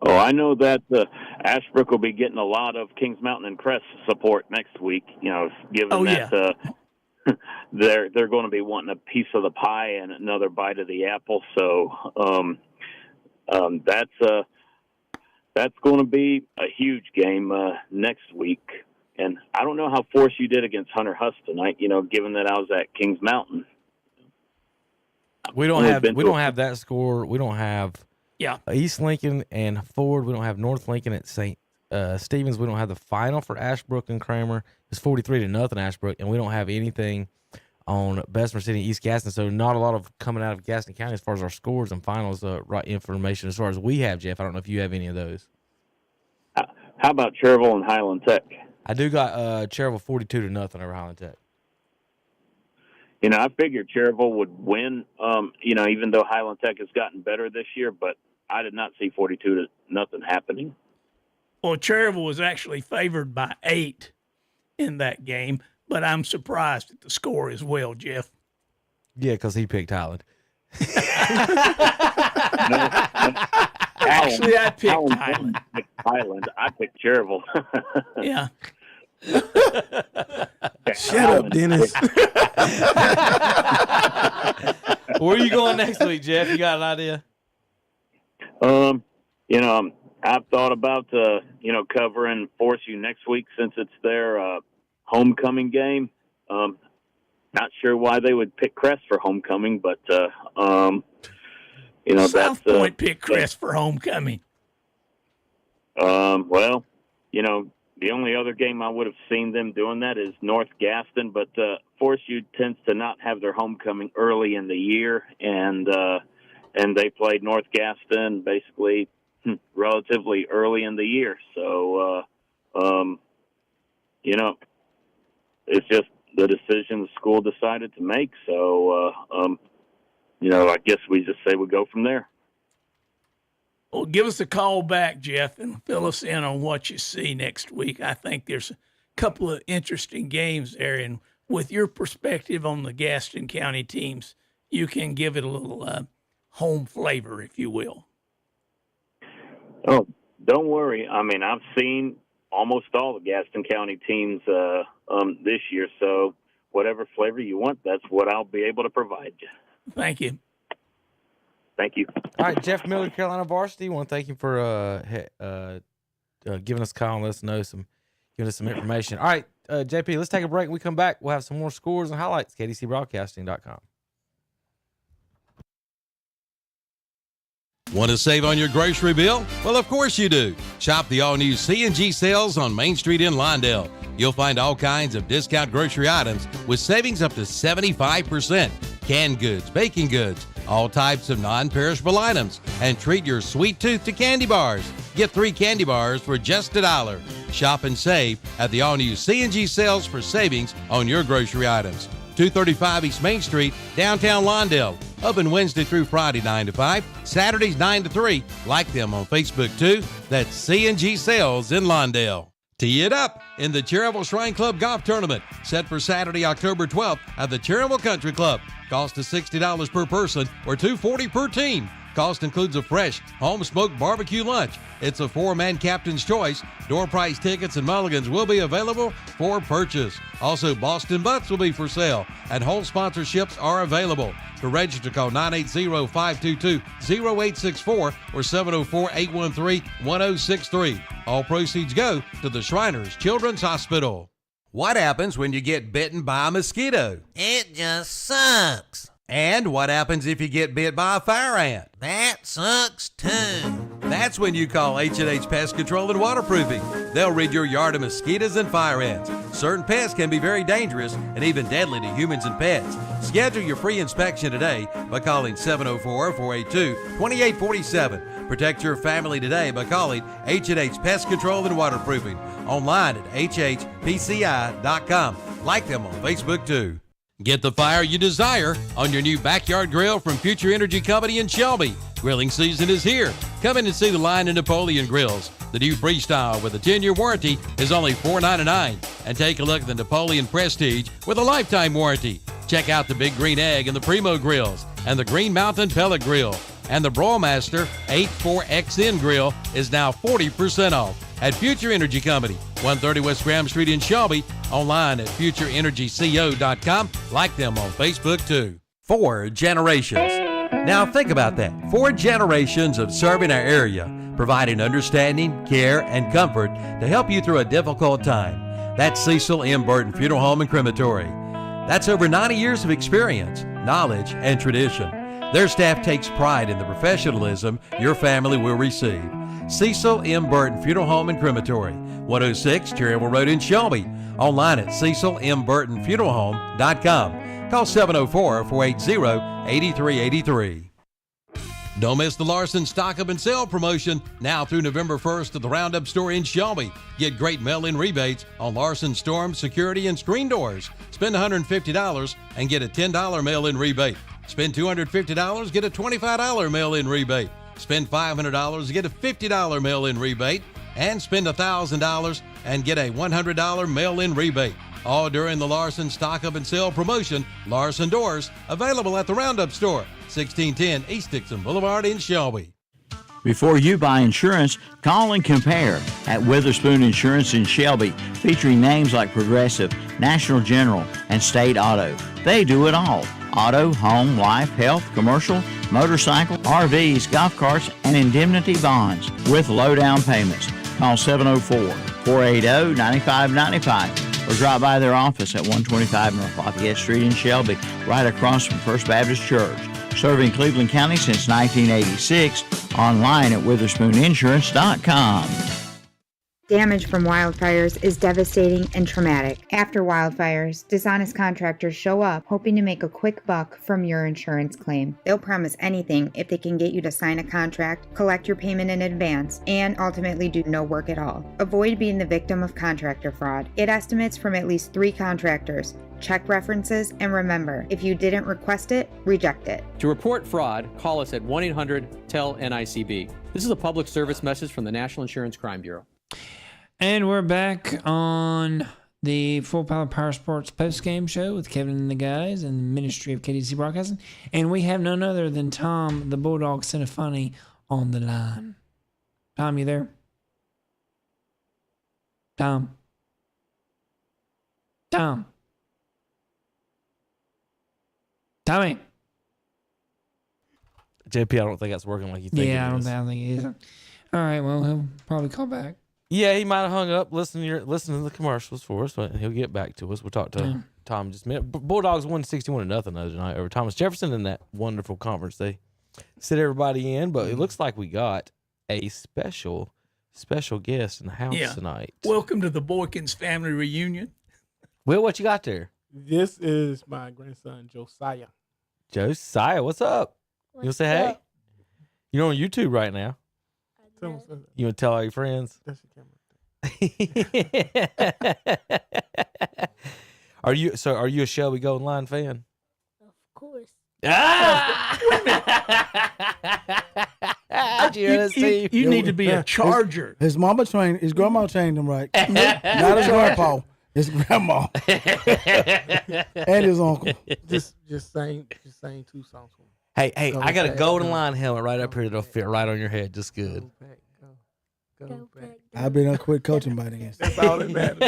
Oh, I know that Ashbrook will be getting a lot of Kings Mountain and Crest support next week, given that they're going to be wanting a piece of the pie and another bite of the apple. So that's going to be a huge game next week. And I don't know how Force you did against Hunter Huss tonight, given that I was at Kings Mountain. We don't have that score. We don't have East Lincoln and Ford. We don't have North Lincoln at St. Stevens. We don't have the final for Ashbrook and Kramer. It's 43-0 Ashbrook, and we don't have anything on Bessemer City and East Gaston. So not a lot of coming out of Gaston County as far as our scores and finals right information as far as we have, Jeff. I don't know if you have any of those. How about Cherville and Highland Tech? I do got Cherville 42-0 over Highland Tech. I figured Cherville would win, even though Highland Tech has gotten better this year, but I did not see 42-0 happening. Well, Cherville was actually favored by 8 in that game, but I'm surprised at the score as well, Jeff. Yeah, because he picked Highland. Actually, I picked Highland. I picked Cherville. Yeah. Shut up, Dennis. Where are you going next week, Jeff? You got an idea? I've thought about covering Force U next week since it's their homecoming game. Not sure why they would pick Crest for homecoming, but South Point picked Crest for homecoming. The only other game I would have seen them doing that is North Gaston, but Force U tends to not have their homecoming early in the year, and they played North Gaston basically relatively early in the year. So, it's just the decision the school decided to make. So, I guess we just say we go from there. Well, give us a call back, Jeff, and fill us in on what you see next week. I think there's a couple of interesting games there, and with your perspective on the Gaston County teams, you can give it a little home flavor, if you will. Oh, don't worry. I mean, I've seen almost all the Gaston County teams this year, so whatever flavor you want, that's what I'll be able to provide you. Thank you. Thank you. All right, Jeff Miller, Carolina Varsity. I want to thank you for giving us a call and giving us some information. All right, JP, let's take a break. When we come back, we'll have some more scores and highlights. KDCBroadcasting.com. Want to save on your grocery bill? Well, of course you do. Shop the all-new C&G sales on Main Street in Lindale. You'll find all kinds of discount grocery items with savings up to 75%. Canned goods, baking goods, all types of non-perishable items, and treat your sweet tooth to candy bars. Get 3 candy bars for just $1. Shop and save at the all-new C&G sales for savings on your grocery items. 235 East Main Street, downtown Lawndale. Open Wednesday through Friday 9 to 5, Saturdays 9 to 3. Like them on Facebook too. That's C&G Sales in Lawndale. Tee it up in the Cherryville Shrine Club Golf Tournament, set for Saturday, October 12th at the Cherryville Country Club. Cost is $60 per person or $240 per team. Cost includes a fresh, home-smoked barbecue lunch. It's a 4-man captain's choice. Door price tickets and mulligans will be available for purchase. Also, Boston Butts will be for sale, and whole sponsorships are available. To register, call 980-522-0864 or 704-813-1063. All proceeds go to the Shriners Children's Hospital. What happens when you get bitten by a mosquito? It just sucks. And what happens if you get bit by a fire ant? That sucks too. That's when you call H&H Pest Control and Waterproofing. They'll rid your yard of mosquitoes and fire ants. Certain pests can be very dangerous and even deadly to humans and pets. Schedule your free inspection today by calling 704-482-2847. Protect your family today by calling H&H Pest Control and Waterproofing. Online at hhpci.com. Like them on Facebook too. Get the fire you desire on your new backyard grill from Future Energy Company in Shelby. Grilling season is here. Come in and see the line of Napoleon grills. The new Freestyle with a 10-year warranty is only $4.99. And take a look at the Napoleon Prestige with a lifetime warranty. Check out the Big Green Egg and the Primo grills and the Green Mountain Pellet Grill. And the Broilmaster 84XN grill is now 40% off at Future Energy Company, 130 West Graham Street in Shelby. Online at futureenergyco.com. Like them on Facebook too. 4 generations. Now think about that. 4 generations of serving our area, providing understanding, care, and comfort to help you through a difficult time. That's Cecil M. Burton Funeral Home and Crematory. That's over 90 years of experience, knowledge, and tradition. Their staff takes pride in the professionalism your family will receive. Cecil M. Burton Funeral Home and Crematory, 106 Cherryville Road in Shelby. Online at cecilmburtonfuneralhome.com. Call 704-480-8383. Don't miss the Larson Stock Up and Sale promotion now through November 1st at the Roundup store in Shelby. Get great mail-in rebates on Larson storm, security, and screen doors. Spend $150 and get a $10 mail-in rebate. Spend $250, get a $25 mail-in rebate. Spend $500, get a $50 mail-in rebate. And spend $1,000 and get a $100 mail-in rebate. All during the Larson Stock Up and Sale promotion. Larson doors available at the Roundup store, 1610 East Dixon Boulevard in Shelby. Before you buy insurance, call and compare at Witherspoon Insurance in Shelby, featuring names like Progressive, National General, and State Auto. They do it all. Auto, home, life, health, commercial, motorcycle, RVs, golf carts, and indemnity bonds with low down payments. Call 704-480-9595 or drop by their office at 125 North Lafayette Street in Shelby, right across from First Baptist Church. Serving Cleveland County since 1986. Online at WitherspoonInsurance.com. Damage from wildfires is devastating and traumatic. After wildfires, dishonest contractors show up hoping to make a quick buck from your insurance claim. They'll promise anything if they can get you to sign a contract, collect your payment in advance, and ultimately do no work at all. Avoid being the victim of contractor fraud. Get estimates from at least 3 contractors. Check references, and remember, if you didn't request it, reject it. To report fraud, call us at 1-800-TEL-NICB. This is a public service message from the National Insurance Crime Bureau. And we're back on the Full Power Sports post-game show with Kevin and the guys and the Ministry of KTC Broadcasting. And we have none other than Tom, the Bulldog Cinefunny, on the line. Tom, you there? Tom. Tommy. JP, I don't think that's working like you think. Yeah, it I don't is. think it is. All right, well, he'll probably call back. Yeah, he might have hung up listening to the commercials for us, but he'll get back to us. We'll talk to Tom in just a minute. Bulldogs won 61-0 the other night over Thomas Jefferson in that wonderful conference they set everybody in. But it looks like we got a special guest in the house tonight. Welcome to the Boykins family reunion. Will, what you got there? This is my grandson, Josiah. Josiah, what's up? You want to say hey? You're on YouTube right now. You want to tell all your friends? That's the camera. Are you a Shelby Golden Line fan? Of course. Ah! cheer on his team. You need to be a Charger. His grandma trained him right. Not his grandpa. His grandma. And his uncle. Just sing 2 songs for me. Hey, Go I got a Pack, golden go. line helmet right up here that'll fit right on your head, just good. Go back. I've been on quit coaching by then. That's all that matters.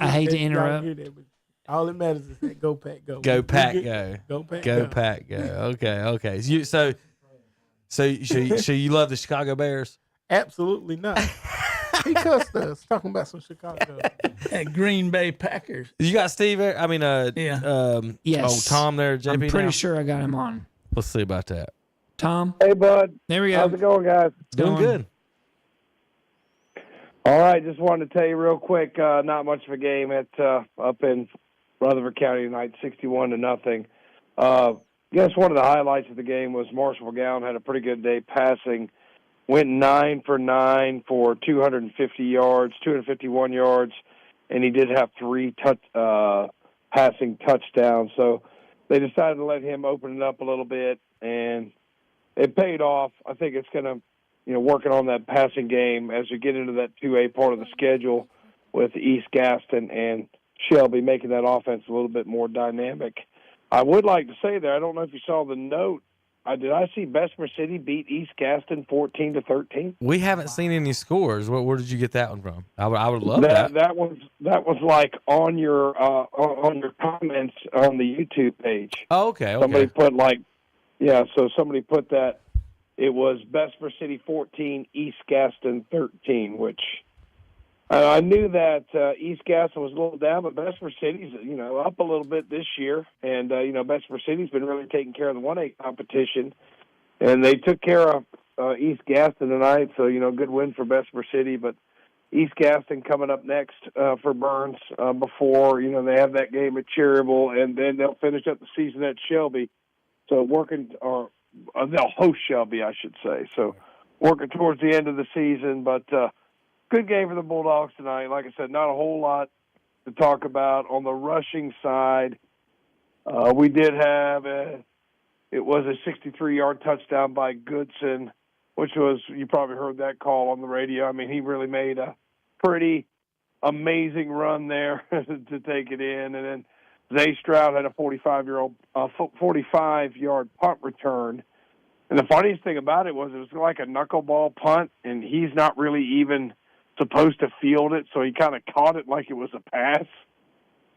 I hate to Y'all interrupt. hear that, but all that matters is that go pack go. Go We pack get- go. Go pack Go go. pack go. Okay. So you love the Chicago Bears? Absolutely not. He cussed us talking about some Chicago. And Green Bay Packers. You got Steve there? I mean, Yes. Oh, Tom there, JP. I'm pretty now? sure I got him on. Let's see about that. Tom? Hey, bud. There we go. How's it going, guys? Doing good. All right, just wanted to tell you real quick, not much of a game at up in Rutherford County tonight, 61-0. Guess one of the highlights of the game was Marshall McGowan had a pretty good day passing, went 9 for 9 for 251 yards, and he did have 3 passing touchdowns. So they decided to let him open it up a little bit, and it paid off. I think it's going to, working on that passing game as we get into that 2A part of the schedule with East Gaston and Shelby, making that offense a little bit more dynamic. I would like to say there, I don't know if you saw the note. Did I see Bessemer City beat East Gaston 14-13? We haven't seen any scores. Where did you get that one from? I would love that. That was like on your comments on the YouTube page. Oh, okay. Somebody put so somebody put that it was Bessemer City 14, East Gaston 13, which I knew that East Gaston was a little down, but Bessemer City's up a little bit this year, and Bessemer City's been really taking care of the 1A competition, and they took care of East Gaston tonight. So good win for Bessemer City, but East Gaston coming up next for Burns before they have that game at Cherryville, and then they'll finish up the season at Shelby. So they'll host Shelby, I should say. So working towards the end of the season, but. Good game for the Bulldogs tonight. Like I said, not a whole lot to talk about. On the rushing side, we did have it was a 63-yard touchdown by Goodson, which was, you probably heard that call on the radio. I mean, he really made a pretty amazing run there to take it in. And then Zay Stroud had a 45-yard punt return. And the funniest thing about it was like a knuckleball punt, and he's not really even supposed to field it, so he kind of caught it like it was a pass,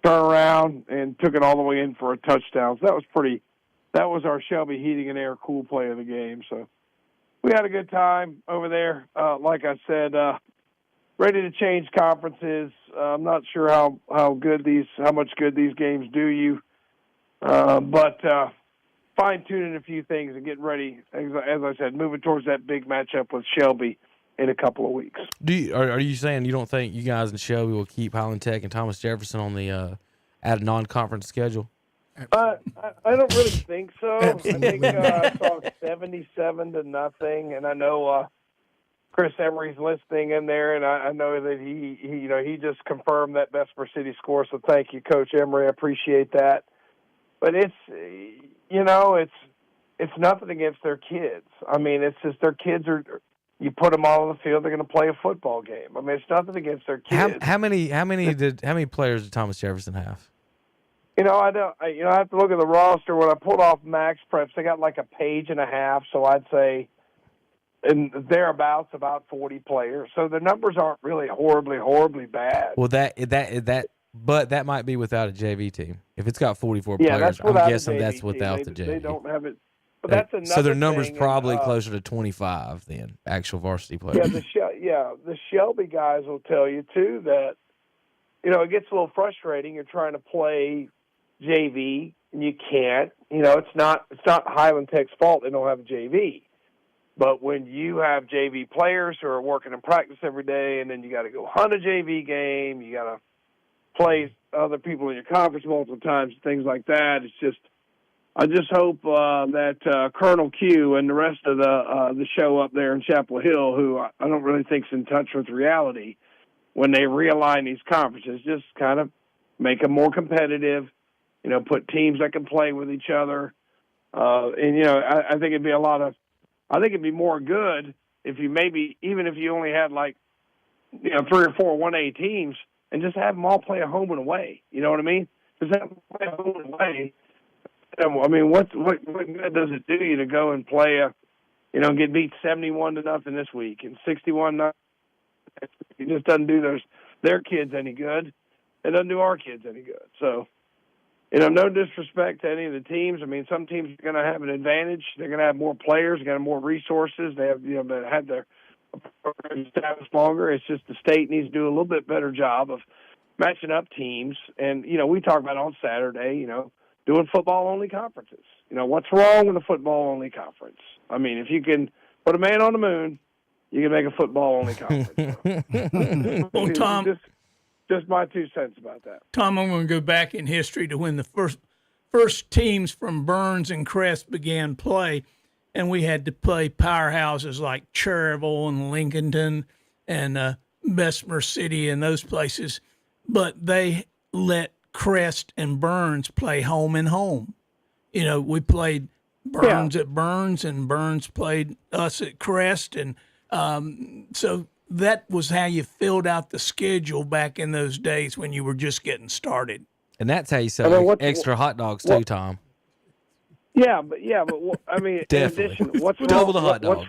turned around, and took it all the way in for a touchdown. So that was our Shelby Heating and Air cool play of the game. So we had a good time over there. Like I said, ready to change conferences. I'm not sure how much good these games do you, but fine-tuning a few things and getting ready, as I said, moving towards that big matchup with Shelby in a couple of weeks. Are you saying you don't think you guys in Shelby will keep Highland Tech and Thomas Jefferson on the at a non-conference schedule? I don't really think so. I think I saw 77-0, and I know Chris Emery's listening in there, and I know that he just confirmed that Bessemer City score. So thank you, Coach Emery. I appreciate that. But it's nothing against their kids. I mean, it's just their kids are. You put them all on the field, they're going to play a football game. I mean, it's nothing against their kids. How many players did Thomas Jefferson have? I have to look at the roster. When I pulled off Max Preps, they got like a page and a half, so I'd say in thereabouts about 40 players. So the numbers aren't really horribly bad. Well, but that might be without a JV team. If it's got 44 Yeah, players, that's without I'm guessing a JV that's without team. the JV. They don't have it. But that's another so their number's thing, probably and, closer to 25 than actual varsity players. The Shelby guys will tell you too that it gets a little frustrating. You're trying to play JV and you can't. It's not Highland Tech's fault they don't have a JV. But when you have JV players who are working in practice every day, and then you got to go hunt a JV game, you got to play other people in your conference multiple times, things like that. It's just. I just hope that Colonel Q and the rest of the show up there in Chapel Hill, who I don't really think is in touch with reality, when they realign these conferences, just kind of make them more competitive, put teams that can play with each other. I think it'd be a lot of I think it'd be more good if you even if you only had like, 3 or 4 1A teams and just have them all play a home and away. You know what I mean? Just have them play a home and away. I mean, what good does it do you to go and play get beat 71-0 this week and 61-0? It just doesn't do their kids any good. It doesn't do our kids any good. So, no disrespect to any of the teams. I mean, some teams are going to have an advantage. They're going to have more players. They're going to have more resources. They have, they had their program established longer. It's just the state needs to do a little bit better job of matching up teams. And, we talk about on Saturday, doing football-only conferences. What's wrong with a football-only conference? I mean, if you can put a man on the moon, you can make a football-only conference. Well, Tom, just my 2 cents about that. Tom, I'm going to go back in history to when the first teams from Burns and Crest began play, and we had to play powerhouses like Cherryville and Lincolnton and Bessemer City and those places, but they let Crest and Burns play home and home. We played Burns at Burns, and Burns played us at Crest, and so that was how you filled out the schedule back in those days when you were just getting started. And that's how you sell extra hot dogs too, Tom. Yeah, but I mean, in addition, what's double the hot dogs?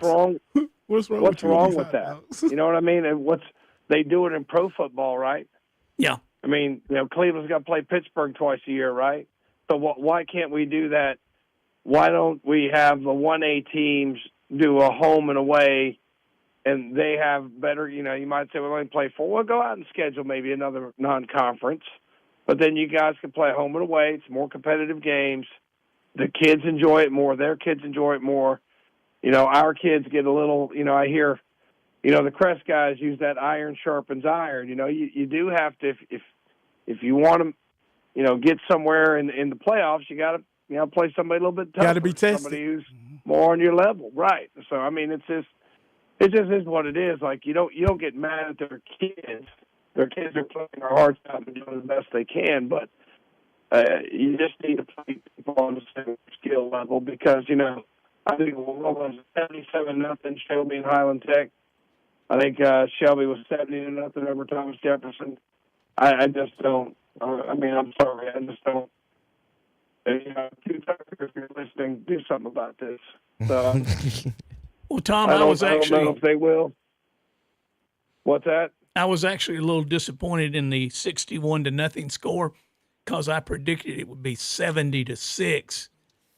What's wrong with that? You know what I mean? And they do it in pro football, right? Yeah. I mean, Cleveland's got to play Pittsburgh twice a year, right? So why can't we do that? Why don't we have the 1A teams do a home and away? And they have better, you might say, well, let me play 4. Well, go out and schedule maybe another non-conference. But then you guys can play home and away. It's more competitive games. The kids enjoy it more. Their kids enjoy it more. Our kids get a little, I hear, the Crest guys use that iron sharpens iron. You do have to, if you want to, get somewhere in the playoffs, you got to, play somebody a little bit tougher. Got to be tested. Somebody who's more on your level. Right. So, I mean, it just is what it is. Like, you don't get mad at their kids. Their kids are playing their hearts out and doing the best they can, but you just need to play people on the same skill level because, I think what was 77-0 Shelby and Highland Tech. I think Shelby was 70-0 over Thomas Jefferson. I just don't. I mean, I'm sorry. I just don't. If you're listening, do something about this. So, well, Tom, I don't know if they will. What's that? I was actually a little disappointed in the 61-0 score because I predicted it would be 70-6.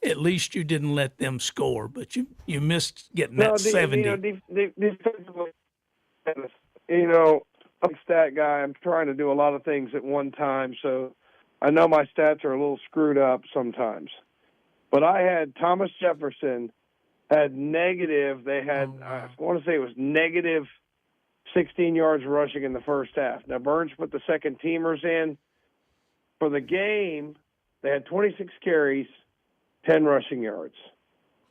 At least you didn't let them score, but you missed getting that 70. Defensively, I'm a stat guy. I'm trying to do a lot of things at one time, so I know my stats are a little screwed up sometimes. But I had Thomas Jefferson had negative. They had I want to say it was negative 16 yards rushing in the first half. Now Burns put the second teamers in for the game. They had 26 carries, 10 rushing yards.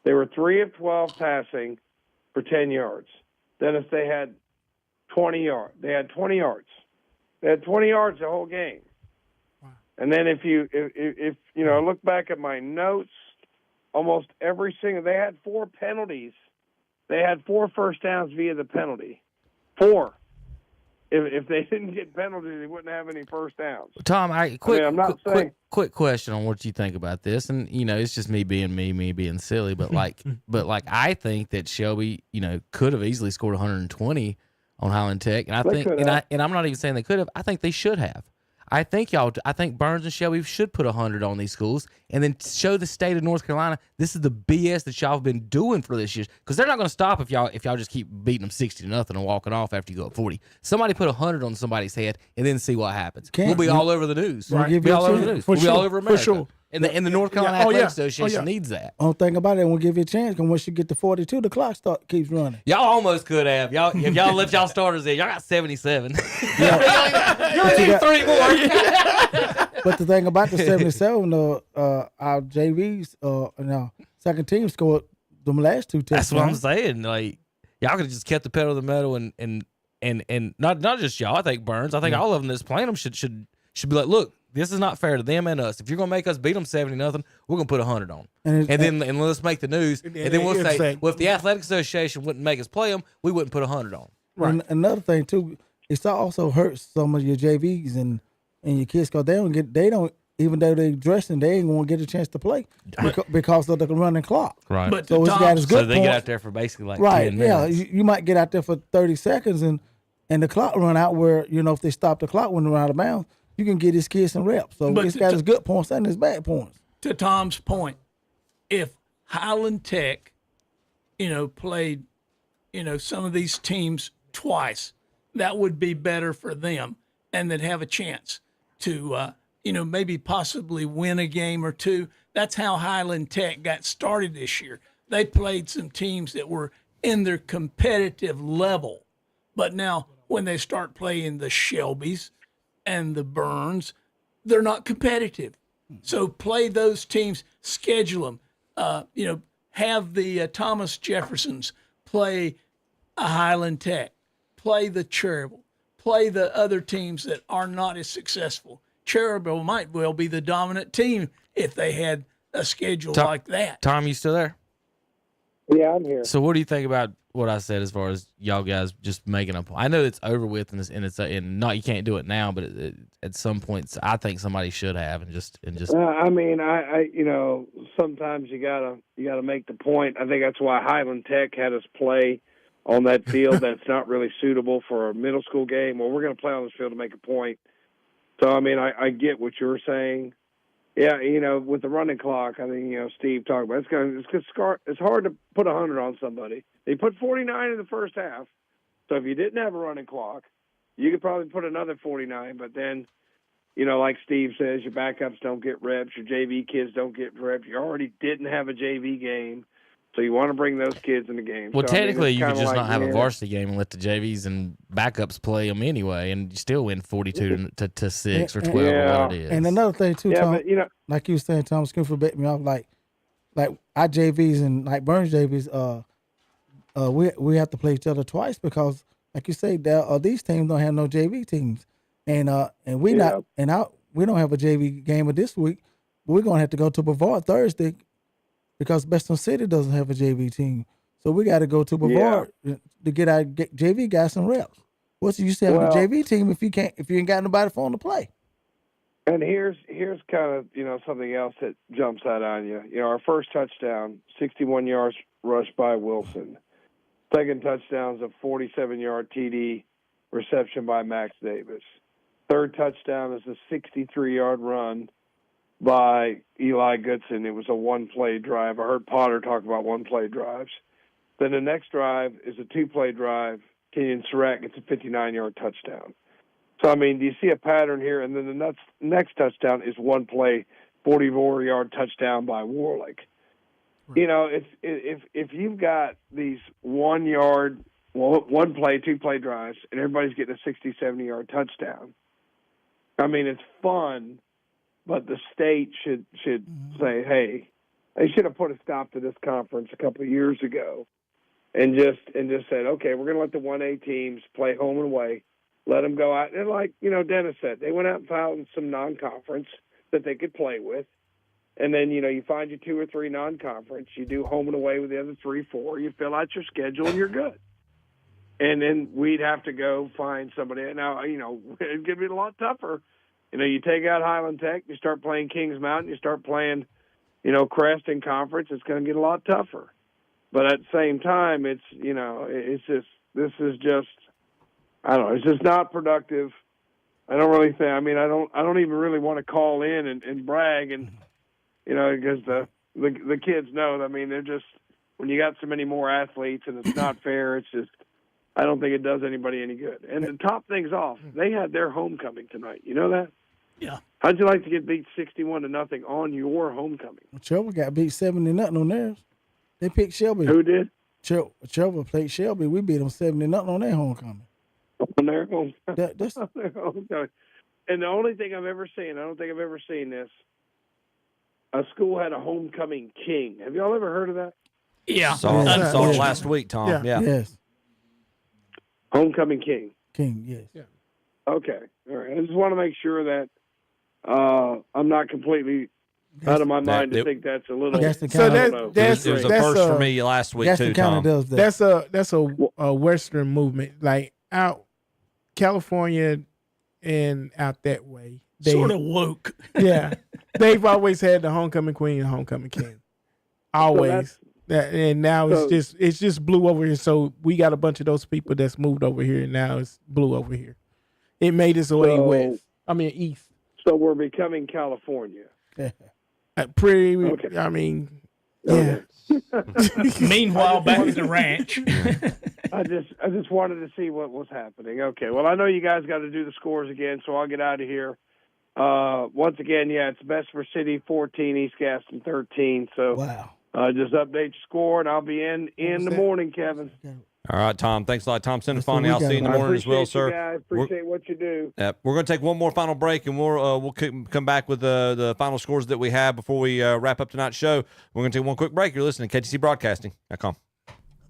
They were 3 of 12 passing for 10 yards. Then if they had 20 yards, they had 20 yards. They had 20 yards the whole game. Wow. And then if you look back at my notes, almost every single, they had 4 penalties. They had 4 first downs via the penalty. 4. If they didn't get penalties, they wouldn't have any first downs. Tom, quick question on what you think about this, and it's just me being silly, but like I think that Shelby, could have easily scored 120 on Highland Tech, and I'm not even saying they could have. I think they should have. I think Burns and Shelby should put 100 on these schools and then show the state of North Carolina this is the BS that y'all have been doing for this year, because they're not going to stop if y'all just keep beating them 60-0 and walking off after you go up 40. Somebody put 100 on somebody's head and then see what happens. We'll be all over the news. Right. We'll be all over the news. We'll be all over America. For sure. And the North Carolina Athletic Association needs that. Only thing about it, we'll give you a chance, because once you get to 42, the clock keeps running. Y'all almost could have. If y'all left y'all starters in, y'all got 77. You need 3 more. But the thing about the 77, our JVs, second team scored them last 2 touchdowns. That's what I'm saying. Like, y'all could have just kept the pedal to the metal and not just y'all. I think Burns. I think all of them that's playing them should be like, look, this is not fair to them and us. If you're gonna make us beat them 70-0, we're gonna put 100 on them, and let's make the news, and then we'll say, well, if the Athletic Association wouldn't make us play them, we wouldn't put 100 on them. Right. And another thing too, it also hurts some of your JVs and your kids because they don't even though they dressing, they ain't gonna get a chance to play because of the running clock. Right. But so it's got its good so they get out there for basically like 10 minutes. minutes. You might get out there for 30 seconds and the clock run out where, if they stop the clock when they're out of bounds, you can get his kids some reps. So it's got its good points and its bad points. To Tom's point, if Highland Tech, played, some of these teams twice, that would be better for them and they'd have a chance to, maybe possibly win a game or two. That's how Highland Tech got started this year. They played some teams that were in their competitive level. But now when they start playing the Shelbys and the Burns, they're not competitive. So play those teams, schedule them, have the Thomas Jeffersons play a Highland Tech, play the Cherryville, play the other teams that are not as successful. Cherryville might well be the dominant team if they had a schedule like that. Tom, you still there? Yeah, I'm here. So what do you think about what I said as far as y'all guys just making up? I know it's over with and not you can't do it now, but at some points I think somebody should have and just. I mean, I sometimes you gotta make the point. I think that's why Highland Tech had us play on that field that's not really suitable for a middle school game. Well, we're going to play on this field to make a point. So I mean, I get what you're saying. Yeah, with the running clock, I think Steve talked about it's hard to put 100 on somebody. They put 49 in the first half, so if you didn't have a running clock, you could probably put another 49. But then, like Steve says, your backups don't get reps, your JV kids don't get reps. You already didn't have a JV game, so you want to bring those kids in the game. Well, so, technically, you could just like, not have a varsity game and let the JVs and backups play them anyway, and you still win 42 to 6 or 12 or what it is. And another thing too, Tom, but, like you were saying, Tom, excuse for betting me off, like our JVs and like Burns JVs, we have to play each other twice because, like you say, these teams don't have no JV teams, and we don't have a JV game of this week. We're gonna have to go to Brevard Thursday because Beston City doesn't have a JV team, so we got to go to Brevard to get our JV guys some reps. What's the use of having a JV team if you ain't got nobody for them to play? And here's kind of something else that jumps out on you. Our first touchdown, 61 yards rushed by Wilson. Second touchdown's a 47-yard TD reception by Max Davis. Third touchdown is a 63-yard run by Eli Goodson. It was a one-play drive. I heard Potter talk about one-play drives. Then the next drive is a two-play drive. Kenyon Surratt gets a 59-yard touchdown. So, I mean, do you see a pattern here? And then the next touchdown is one play, 44-yard touchdown by Warlick. Right. If you've got these one play, two-play drives, and everybody's getting a 60, 70-yard touchdown, I mean, it's fun, but the state should say, hey, they should have put a stop to this conference a couple of years ago and just said, okay, we're going to let the 1A teams play home and away. Let them go out. And like, Dennis said, they went out and found some non-conference that they could play with. And then, you find your 2 or 3 non-conference. You do home and away with the other 3, 4. You fill out your schedule and you're good. And then we'd have to go find somebody. Now, it'd get a lot tougher. You take out Highland Tech, you start playing Kings Mountain, you start playing, Crest in conference, it's going to get a lot tougher. But at the same time, it's just not productive. I don't really think. I mean, I don't even really want to call in and brag, and because the kids know. I mean, they're just when you got so many more athletes, and it's not fair. It's just I don't think it does anybody any good. And to top things off, they had their homecoming tonight. You know that? Yeah. How'd you like to get beat 61-0 on your homecoming? Shelby got beat 70-0 on theirs. They picked Shelby. Who did? Shelby played Shelby. We beat them 70-0 on their homecoming. On their homecoming. That's on their homecoming. And the only thing I've ever seen, I don't think I've ever seen this, a school had a homecoming king. Have y'all ever heard of that? Yeah. Saw it last week, Tom. Yeah. Yes. Homecoming king. King, yes. Yeah. Okay. All right. I just want to make sure that I'm not completely out of my mind to think that's a little. Gaston So County. that's It was a first for me last week Gaston too, County Tom. does that. That's a Western movement, like out California and out that way. They, sort of woke. Yeah, they've always had the homecoming queen and homecoming king. Always. And now it's just blue over here. So we got a bunch of those people that's moved over here, and now it's blue over here. It made its way west. I mean east. So we're becoming California. Pretty. Okay. I mean, yeah. Meanwhile, back at the ranch. I just wanted to see what was happening. Okay. Well, I know you guys got to do the scores again, so I'll get out of here. Once again, it's Bessemer City 14, East Gaston 13. So wow. Just update your score, and I'll be in the morning, Kevin. All right, Tom. Thanks a lot, Tom Sinifani. I'll see you in the morning as well, sir. I appreciate what you do. We're going to take one more final break, and we'll come back with the final scores that we have before we wrap up tonight's show. We're going to take one quick break. You're listening to KTCBroadcasting.com.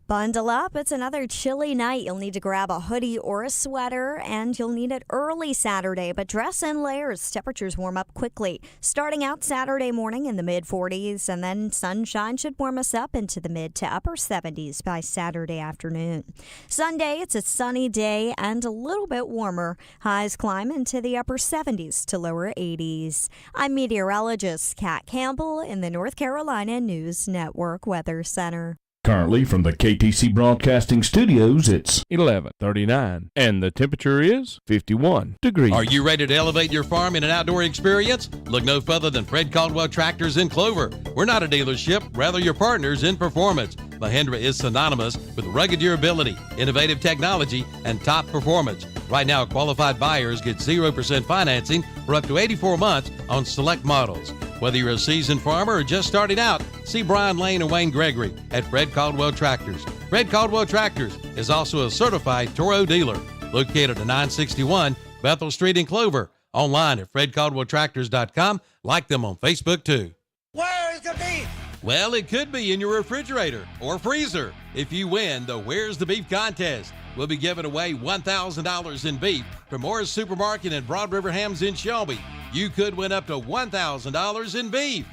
Bundle up. It's another chilly night. You'll need to grab a hoodie or a sweater, and you'll need it early Saturday, but dress in layers. Temperatures warm up quickly. Starting out Saturday morning in the mid-40s, and then sunshine should warm us up into the mid to upper 70s by Saturday afternoon. Sunday, it's a sunny day and a little bit warmer. Highs climb into the upper 70s to lower 80s. I'm meteorologist Kat Campbell in the North Carolina News Network Weather Center. Currently from the KTC Broadcasting Studios, it's 11:39, and the temperature is 51 degrees. Are you ready to elevate your farm in an outdoor experience? Look no further than Fred Caldwell Tractors in Clover. We're not a dealership, rather your partners in performance. Mahindra is synonymous with rugged durability, innovative technology, and top performance. Right now, qualified buyers get 0% financing for up to 84 months on select models. Whether you're a seasoned farmer or just starting out, see Brian Lane and Wayne Gregory at Fred Caldwell Tractors. Fred Caldwell Tractors is also a certified Toro dealer, located at 961 Bethel Street in Clover. Online at fredcaldwelltractors.com. Like them on Facebook too. Where's the beef? Well, it could be in your refrigerator or freezer. If you win the Where's the Beef contest, we'll be giving away $1,000 in beef from Morris Supermarket and Broad River Hams in Shelby. You could win up to $1,000 in beef.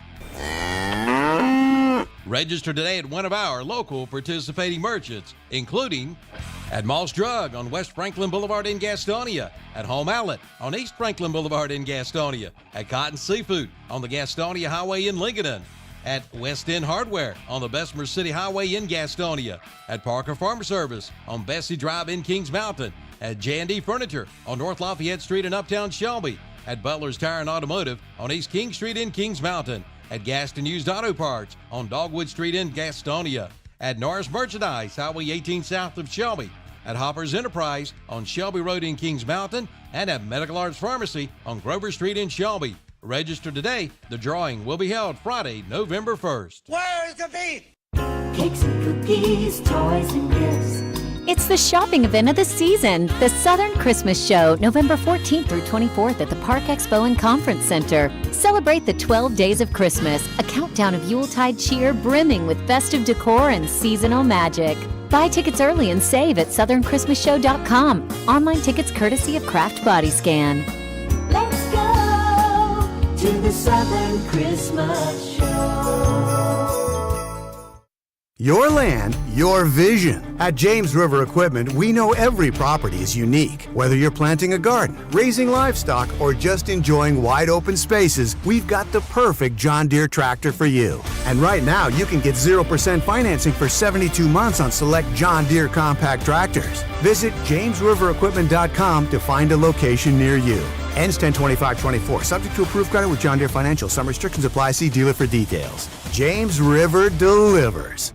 Register today at one of our local participating merchants, including at Moss Drug on West Franklin Boulevard in Gastonia, at Home Outlet on East Franklin Boulevard in Gastonia, at Cotton Seafood on the Gastonia Highway in Lincoln, at West End Hardware on the Bessemer City Highway in Gastonia, at Parker Farm Service on Bessie Drive in Kings Mountain, at J&D Furniture on North Lafayette Street in Uptown Shelby, at Butler's Tire and Automotive on East King Street in Kings Mountain, at Gaston Used Auto Parts on Dogwood Street in Gastonia, at Norris Merchandise, Highway 18 south of Shelby, at Hopper's Enterprise on Shelby Road in Kings Mountain, and at Medical Arts Pharmacy on Grover Street in Shelby. Register today. The drawing will be held Friday, November 1st. Where's the beef? Cakes and cookies, toys and gifts. It's the shopping event of the season, the Southern Christmas Show, November 14th through 24th at the Park Expo and Conference Center. Celebrate the 12 days of Christmas, a countdown of Yuletide cheer brimming with festive decor and seasonal magic. Buy tickets early and save at southernChristmasShow.com. Online tickets courtesy of Craft Body Scan. Let's go to the Southern Christmas Show. Your land, your vision. At James River Equipment, we know every property is unique. Whether you're planting a garden, raising livestock, or just enjoying wide open spaces, we've got the perfect John Deere tractor for you. And right now, you can get 0% financing for 72 months on select John Deere compact tractors. Visit JamesRiverEquipment.com to find a location near you. Ends 10/25/24. Subject to approved credit with John Deere Financial. Some restrictions apply. See dealer for details. James River delivers.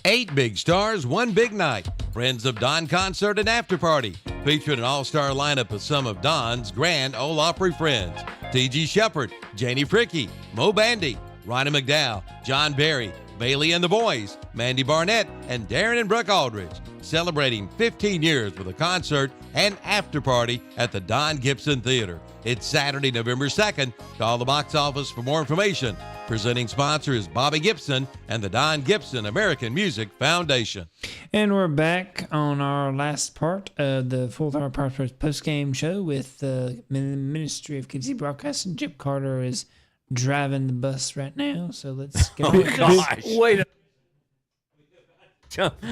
8 big stars, 1 big night. Friends of Don Concert and After Party. Featuring an all-star lineup of some of Don's Grand Ole Opry friends. T.G. Shepard, Janie Prickey, Mo Bandy, Ronnie McDowell, John Berry, Bailey and the Boys, Mandy Barnett, and Darren and Brooke Aldridge. Celebrating 15 years with a concert and after party at the Don Gibson Theater. It's Saturday, November 2nd. Call the box office for more information. Presenting sponsor is Bobby Gibson and the Don Gibson American Music Foundation. And we're back on our last part of the Full Throttle Powersports post-game show with the Ministry of KTC Broadcasting. Chip Carter is driving the bus right now, so let's get on with gosh. this. Wait a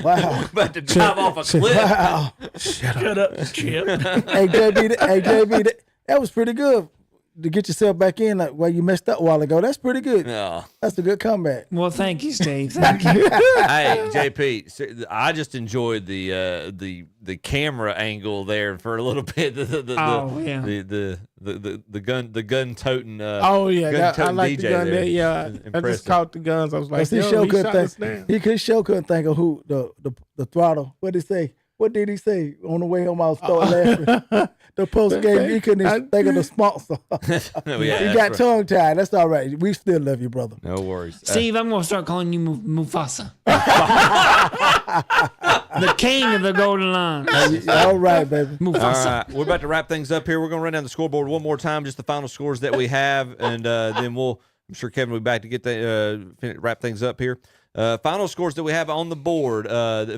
Wow. We're about to drive off a cliff. Wow. Shut up, Chip. Hey, JB, that was pretty good to get yourself back in like where you messed up a while ago. That's pretty good. Yeah. That's a good comeback. Well, thank you, Steve. Thank you. Hey, JP, I just enjoyed the camera angle there for a little bit. The gun toting. Oh yeah, I like the gun there. Yeah, I Impressive. just caught the guns. I was like, He yo, sure he couldn't shot us think. down. He couldn't think of who the throttle. What did he say? What did he say on the way home? I was starting laughing. The post game, he couldn't even think of the sponsor. He got tongue tied. That's all right. We still love you, brother. No worries, Steve. I'm gonna start calling you Mufasa, the king of the golden line. All right, baby. Mufasa. All right, we're about to wrap things up here. We're going to run down the scoreboard one more time, just the final scores that we have, and then I'm sure Kevin will be back to get wrap things up here. Final scores that we have on the board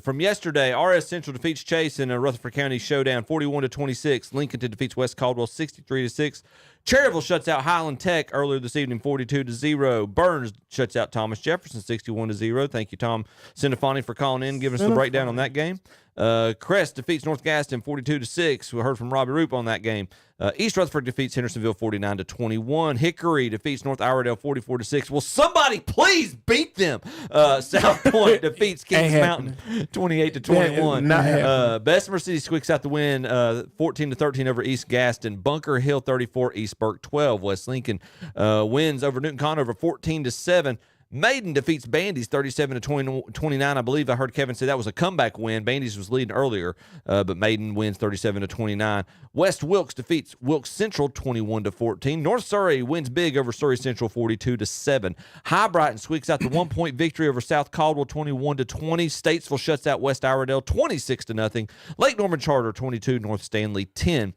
from yesterday: RS Central defeats Chase in a Rutherford County showdown, 41-26. Lincoln defeats West Caldwell, 63-6. Cherryville shuts out Highland Tech earlier this evening, 42-0. Burns shuts out Thomas Jefferson, 61-0. Thank you, Tom Cinefani, for calling in, giving us the breakdown on that game. Crest defeats North Gaston 42-6. We heard from Robbie Roop on that game. East Rutherford defeats Hendersonville 49-21. Hickory defeats North Iredale 44-6. Will somebody please beat them? South Point defeats Kings Mountain 28-21. Bessemer City squeaks out the win 14-13 over East Gaston. Bunker Hill 34, East Burke 12. West Lincoln wins over Newton Conover 14-7. Maiden defeats Bandy's 37-29. I believe I heard Kevin say that was a comeback win. Bandy's was leading earlier, but Maiden wins 37-29. West Wilkes defeats Wilkes Central 21-14. North Surrey wins big over Surrey Central 42-7. High Brighton squeaks out the 1-point victory over South Caldwell 21-20. Statesville shuts out West Iredale 26-0. Lake Norman Charter 22, North Stanley 10.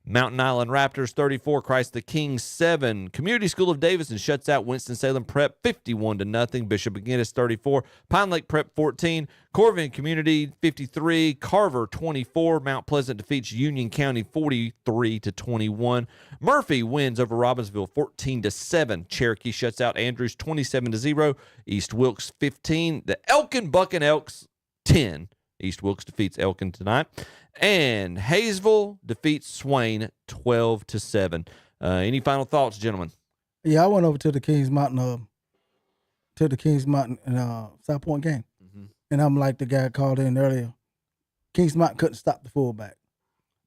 Mountain Island Raptors 34, Christ the King 7. Community School of Davidson shuts out Winston-Salem Prep 51-0. Bishop McGinnis 34, Pine Lake Prep 14, Corvin Community 53, Carver 24. Mount Pleasant defeats Union County 43-21. Murphy wins over Robbinsville 14-7. Cherokee shuts out Andrews 27-0. East Wilkes 15. The Elkin Bucking Elks 10. East Wilkes defeats Elkin tonight. And Hayesville defeats Swain 12-7. Any final thoughts, gentlemen? Yeah, I went over to the Kings Mountain South Point game. And I'm like the guy called in earlier. Kings Mountain couldn't stop the fullback.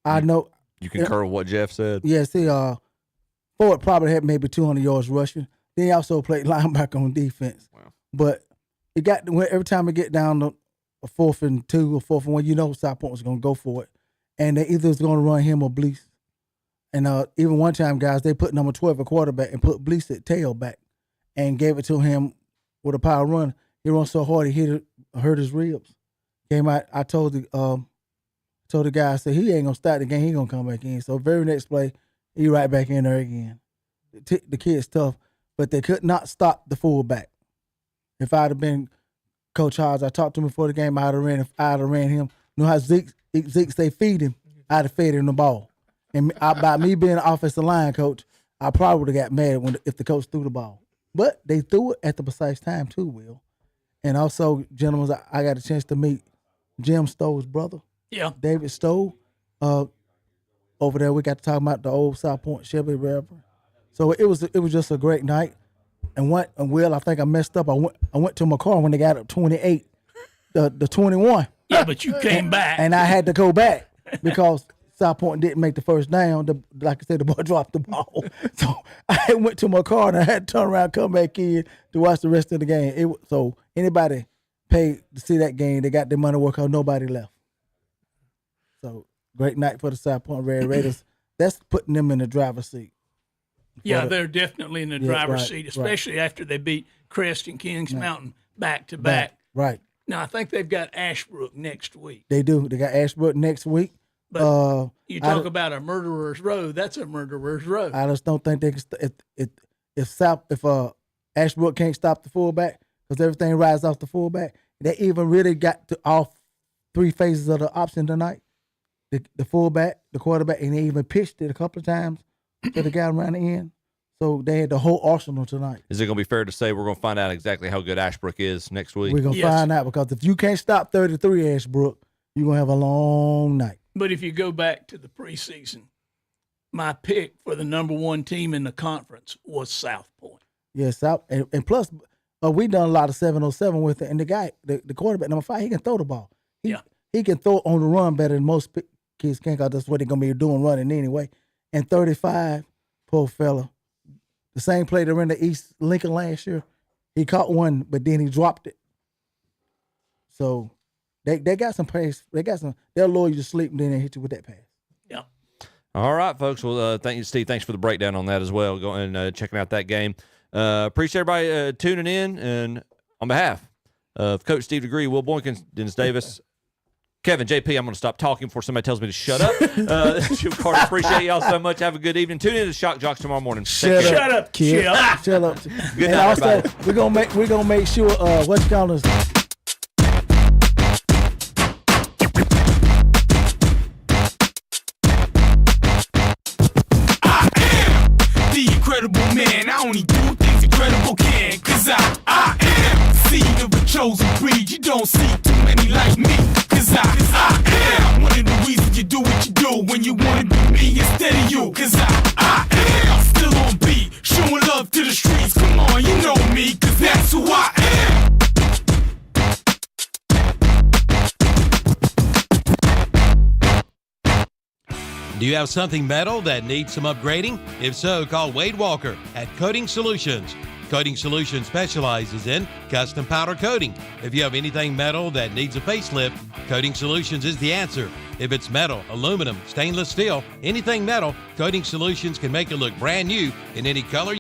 I know. You concur with what Jeff said? Yeah, see, Ford probably had maybe 200 yards rushing. Then he also played linebacker on defense. Wow. But it got every time we get down to a 4th and 2 or 4th and 1, you know South Point was going to go for it. And they either was going to run him or Blease. And even one time, guys, they put number 12 a quarterback and put Blease at tailback and gave it to him with a power run. He run so hard he hurt his ribs. Came out, I told the guy, I said, he ain't going to start the game. He going to come back in. So very next play, he right back in there again. The kid's tough, but they could not stop the fullback. If I'd have been Coach Hodge, I talked to him before the game. I'd have ran him. You know how Zeke say feed him? I'd have fed him the ball. And by me being an offensive line coach, I probably would have got mad if the coach threw the ball. But they threw it at the precise time too, Will. And also, gentlemen, I got a chance to meet Jim Stowe's brother. Yeah. David Stowe. Over there, we got to talk about the old South Point Chevy River. So it was just a great night. And Will, I think I messed up. I went to my car when they got up 28, the 21. Yeah, but you came back. And I had to go back because South Point didn't make the first down. Like I said, the boy dropped the ball. So I went to my car and I had to turn around, come back in to watch the rest of the game. So anybody paid to see that game, they got their money work out. Nobody left. So great night for the South Point Red Raiders. That's putting them in the driver's seat. Yeah, they're definitely in the driver's seat, especially after they beat Crest and Kings Mountain back to back. Right. Now, I think they've got Ashbrook next week. They do. They got Ashbrook next week. But you talk about a murderer's row. That's a murderer's row. I just don't think they can. If Ashbrook can't stop the fullback because everything rides off the fullback, they even really got to off 3 phases of the option tonight. The fullback, the quarterback, and they even pitched it a couple of times to the guy around the end. So they had the whole arsenal tonight. Is it going to be fair to say we're going to find out exactly how good Ashbrook is next week? We're going to find out, because if you can't stop 33 Ashbrook, you're going to have a long night. But if you go back to the preseason, my pick for the number 1 team in the conference was South Point. Yes, and plus, we done a lot of 707 with it. And the guy, the quarterback, number 5, he can throw the ball. He can throw on the run better than most kids can, because that's what they're going to be doing, running anyway. And 35, poor fella. The same play that ran the East Lincoln last year, he caught one, but then he dropped it. So they got some pace. They'll lull you to sleep and then they hit you with that pass. Yeah. All right, folks. Well, thank you, Steve. Thanks for the breakdown on that as well. Going and checking out that game. Appreciate everybody tuning in. And on behalf of Coach Steve DeGree, Will Boykins, Dennis Davis, Kevin, JP, I'm going to stop talking before somebody tells me to shut up. Chip Carter, appreciate y'all so much. Have a good evening. Tune in to Shock Jocks tomorrow morning. Shut up, kid. Shut up. Good and night, also, everybody. we're gonna make sure what you call us. The incredible man, I only do things incredible can. Cause I am seed of a chosen breed. You don't see too many like me. Cause I am one of the reasons you do what you do. When you wanna be me instead of you. Cause I am still on beat, showing love to the streets. Come on, you know me, cause that's who I am. Do you have something metal that needs some upgrading? If so, call Wade Walker at Coating Solutions. Coating Solutions specializes in custom powder coating. If you have anything metal that needs a facelift, Coating Solutions is the answer. If it's metal, aluminum, stainless steel, anything metal, Coating Solutions can make it look brand new in any color